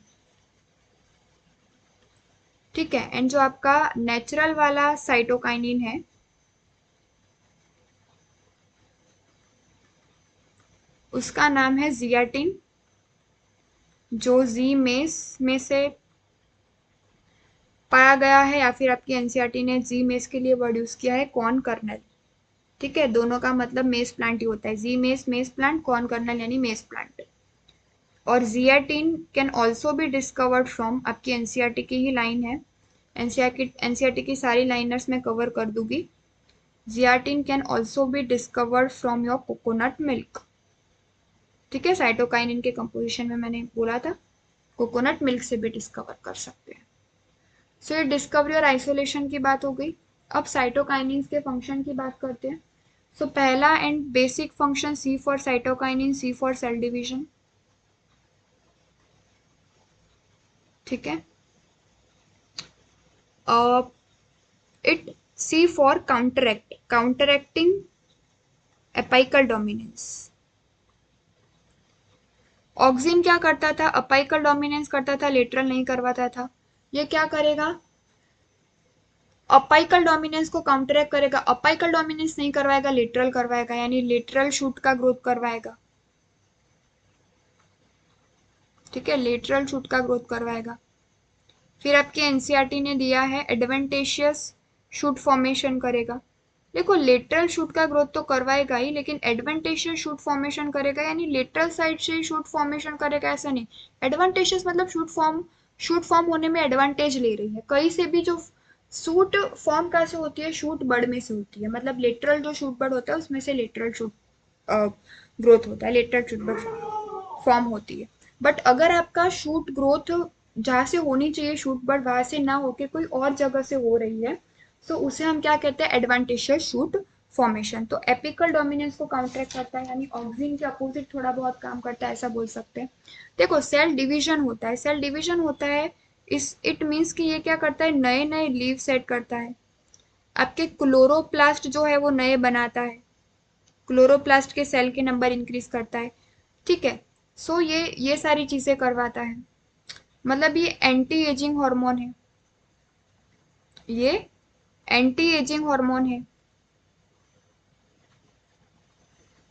ठीक है, एंड जो आपका नेचुरल वाला साइटोकाइनिन है उसका नाम है जियाटिन, जो जी मेस में से पाया गया है, या फिर आपकी एनसीईआरटी ने जी मेस के लिए वर्ड यूज किया है कॉर्न कर्नल। ठीक है, दोनों का मतलब मेस प्लांट ही होता है, Zea mays mays plant, corn kernel यानी मेस प्लांट। और zeatin can also be discovered from, आपकी एनसीईआरटी की ही लाइन है, एनसीईआरटी की सारी लाइनर्स में कवर कर दूंगी। Zeatin can also be discovered from your coconut milk. ठीक है, साइटोकाइनिन के कंपोजिशन में मैंने बोला था कोकोनट मिल्क से भी डिस्कवर कर सकते हैं। सो ये डिस्कवरी और आइसोलेशन की बात हो गई। अब साइटोकाइनिन के फंक्शन की बात करते हैं। सो पहला and basic function, C for cytokinin, C for cell division. ठीक है, it, C for counteracting apical dominance. Auxin क्या करता था, अपाइकल डोमिनेंस करता था, लेटरल नहीं करवाता था। ये क्या करेगा, अपाइकल डोमिनेंस को काउंटरैक्ट करेगा, अपाइकल डोमिनेंस नहीं करवाएगा, लेटरल करवाएगा, यानी लेटरल शूट का ग्रोथ करवाएगा। ठीक है, लेटरल शूट का ग्रोथ करवाएगा। फिर आपके एनसीईआरटी ने दिया है एडवेंटेशियस शूट फॉर्मेशन करेगा। देखो लेटरल शूट का ग्रोथ तो करवाएगा ही, लेकिन एडवेंटेशियस शूट फॉर्मेशन करेगा, यानी लेटरल साइड से ही शूट फॉर्मेशन करेगा ऐसा नहीं। एडवांटेशियस मतलब शूट फॉर्म होने में एडवांटेज ले रही है कहीं से भी। जो शूट फॉर्म कैसे होती है, शूट बड में से होती है, मतलब लेटरल जो शूट बड होता है उसमें से लेटरल शूट ग्रोथ होता है, लेटरल शूट बड फॉर्म होती है। बट अगर आपका शूट ग्रोथ जहाँ से होनी चाहिए शूट बट वहां से ना होके कोई और जगह से हो रही है, तो उसे हम क्या कहते हैं, एडवांटेशियस शूट फॉर्मेशन। तो एपिकल डोमिनेंस को काउंटरैक्ट करता है, यानी ऑक्सिन के अपोजिट थोड़ा बहुत काम करता है, ऐसा बोल सकते हैं। देखो सेल डिवीजन होता है, सेल डिवीजन होता है, इस इट मीन्स कि ये क्या करता है, नए नए लीव सेट करता है। आपके क्लोरोप्लास्ट जो है वो नए बनाता है, क्लोरोप्लास्ट के सेल के नंबर इंक्रीज करता है। ठीक है, सो ये सारी चीजें करवाता है। मतलब ये एंटी एजिंग हार्मोन है, ये एंटी एजिंग हार्मोन है।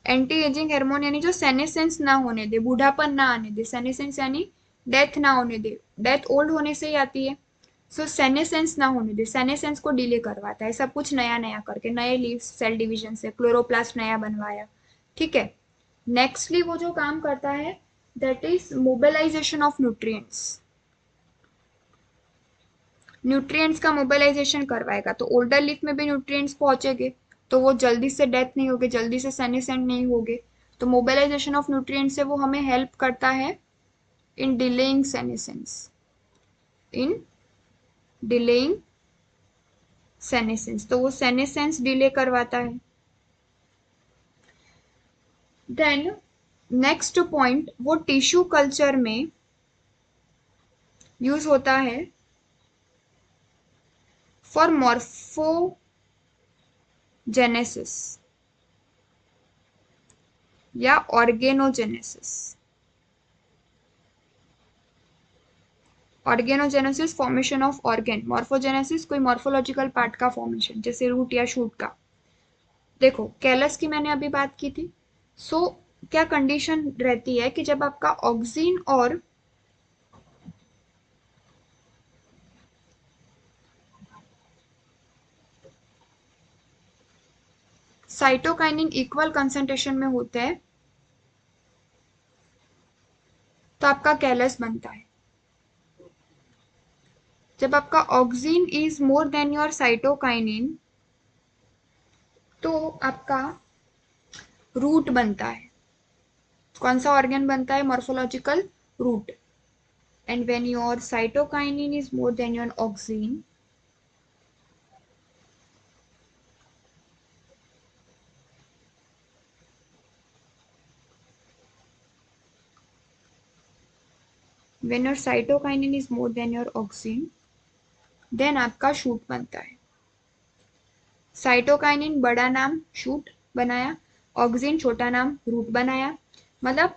एंटी एजिंग हार्मोन यानी जो सेनेसेंस ना होने दे, बूढ़ापन ना आने दे, सेनेसेंस यानी डेथ ना होने दे, डेथ ओल्ड होने से ही आती है। सो सेनेसेंस ना होने दे, सेनेसेंस को डिले करवाता है, सब कुछ नया नया करके, नए लीव सेल डिवीजन से क्लोरोप्लास्ट नया बनवाया। ठीक है, नेक्स्टली वो जो काम करता है that is mobilisation of nutrients. Nutrients का मोबिलाइजेशन करवाएगा, तो ओल्डर लीफ में भी न्यूट्रिएंट्स पहुंचेंगे, तो वो जल्दी से डेथ नहीं होगे, जल्दी से सेनेसेंट नहीं होगे। तो मोबिलाइजेशन ऑफ न्यूट्रिएंट्स से वो हमें हेल्प करता है इन डिलेइंग सेनेसेंस, इन डिलेइंग सेनेसेंस, तो वो सेनेसेंस डिले करवाता है। देन नेक्स्ट पॉइंट, वो टिश्यू कल्चर में यूज होता है फॉर मॉर्फोजेनेसिस या organogenesis. Organogenesis formation of organ, morphogenesis कोई मॉर्फोलॉजिकल पार्ट का फॉर्मेशन, जैसे रूट या शूट का। देखो कैलस की मैंने अभी बात की थी। सो क्या कंडीशन रहती है कि जब आपका ऑक्सिन और साइटोकाइनिन इक्वल कंसंट्रेशन में होते हैं तो आपका कैलस बनता है। जब आपका auxin is more than your cytokinin तो आपका रूट बनता है। कौन सा ऑर्गन बनता है, morphological root. And when your cytokinin is more than your auxin, when your cytokinin is more than your auxin, then आपका शूट बनता है। साइटोकाइनिन बड़ा नाम शूट बनाया, ऑक्सिन छोटा नाम रूट बनाया। मतलब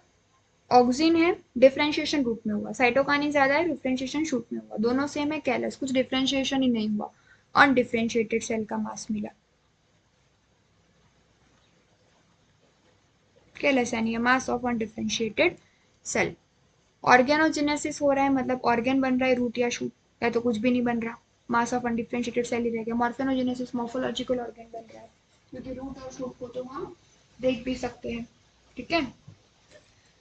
ऑक्सिन है डिफरेंशिएशन रूट में हुआ, साइटोकाइनिन ज्यादा है डिफरेंशिएशन शूट में हुआ, दोनों सेम है कैलस, कुछ डिफरेंशिएशन ही नहीं हुआ, अनडिफरेंशिएटेड सेल का मास मिला। कैलस यानी mass of undifferentiated cell. Organogenesis हो रहा है, मतलब ऑर्गेन बन रहा है रूट या शूट, या तो कुछ भी नहीं बन रहा, मास ऑफ अनडिफरेंशिएटेड सेल ही रह गया। मॉर्फेनोजेनेसिस मॉर्फोलॉजिकल ऑर्गेन बन रहा है, क्योंकि रूट और शूट को तो हम देख भी सकते हैं। ठीक है,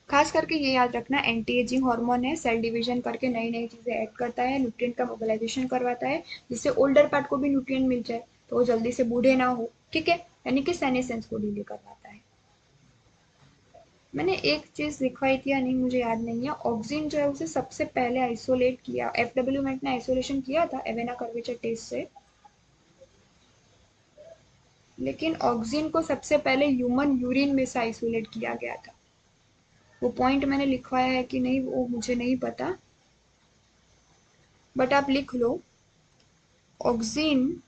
खास करके ये याद रखना, एंटी एजिंग हार्मोन है, सेल डिवीजन करके नई नई चीजें ऐड करता है, न्यूट्रिएंट का मोबिलाइजेशन करवाता है, जिससे ओल्डर पार्ट को भी न्यूट्रिएंट मिल जाए तो वो जल्दी से बूढ़े ना हो। ठीक है, यानी कि सेनेसेंस को डिले करवाता है। मैंने एक चीज लिखवाई थी या नहीं मुझे याद नहीं है, ऑक्सिन जो है उसे सबसे पहले आइसोलेट किया, एफडब्ल्यू मेट ने आइसोलेशन किया था एवेना कर्वेचर टेस्ट से, लेकिन ऑक्सिन को सबसे पहले ह्यूमन यूरिन में से आइसोलेट किया गया था। वो पॉइंट मैंने लिखवाया है कि नहीं वो मुझे नहीं पता, बट आप लिख लो, ऑक्सिन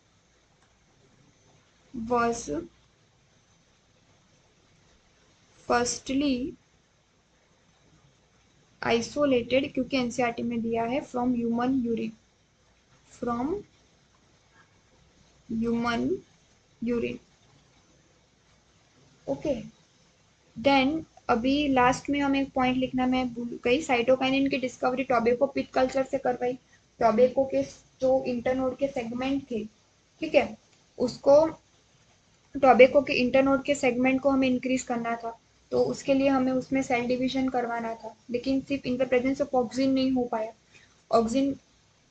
was firstly आइसोलेटेड, क्योंकि एनसीईआरटी में दिया है from human urine, from human urine. Okay, then अभी लास्ट में हमें एक पॉइंट लिखना मैं भूल गई, साइटोकाइनिन की डिस्कवरी टोबैको पिथ कल्चर से करवाई। टोबैको के जो इंटरनोड के सेगमेंट थे, ठीक है, उसको टोबैको के इंटरनोड के सेगमेंट को हमें इंक्रीज करना था, तो उसके लिए हमें उसमें सेल डिवीजन करवाना था, लेकिन सिर्फ in the presence of auxin नहीं हो पाया। ऑक्सिन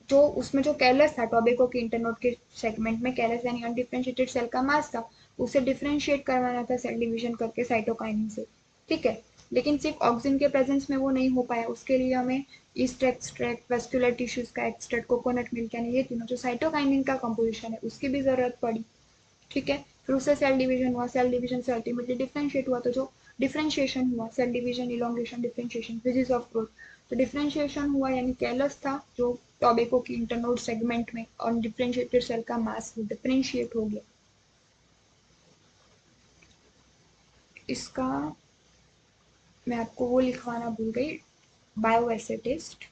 जो उसमें जो कैलस था टोबैको के इंटरनोड के सेगमेंट में, कैलस यानी अनडिफरेंशिएटेड सेल का मास था, उसे डिफरेंशिएट करवाना था सेल डिवीजन करके साइटोकाइनिन से, ठीक है। लेकिन सिर्फ ऑक्सिन के प्रेजेंस में वो नहीं हो पाया, उसके लिए हमें ईस्ट एक्सट्रैक्ट, वेस्कुलर टिश्यूज का एक्सट्रैक्ट, कोकोनट मिल्क, यानी ये तीनों जो साइटोकाइनिन का कंपोजिशन है उसकी भी जरूरत पड़ी, ठीक है। फिर उससे सेल डिवीजन हुआ, सेल डिवीजन से अल्टीमेटली डिफरेंशिएट हुआ, तो जो डिफरेंशिएशन हुआ, cell division, elongation, differentiation, physics of growth, तो डिफरेंशिएशन हुआ यानी कैलस था जो टोबैको की इंटरनोड सेगमेंट में, और डिफरेंशिएटेड सेल का मास डिफरेंशिएट हो गया। इसका मैं आपको वो लिखवाना भूल गई, बायोएसिटिस्ट।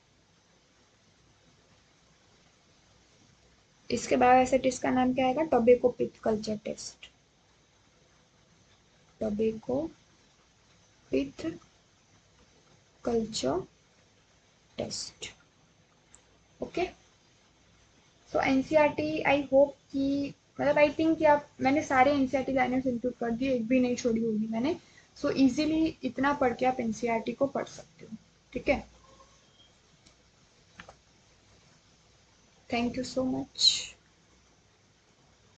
इसके बायोएसिटिस्ट का नाम क्या आएगा, tobacco pith culture test, tobacco pith culture test. Okay, so NCERT I hope कि, मतलब आई थिंक कि आप, मैंने सारे एनसीईआरटी लाइनर्स इंक्लूड कर दिए, एक भी नहीं छोड़ी होगी मैंने। सो इजीली इतना पढ़ के आप एनसीईआरटी को पढ़ सकते हो, ठीक है। Thank you so much.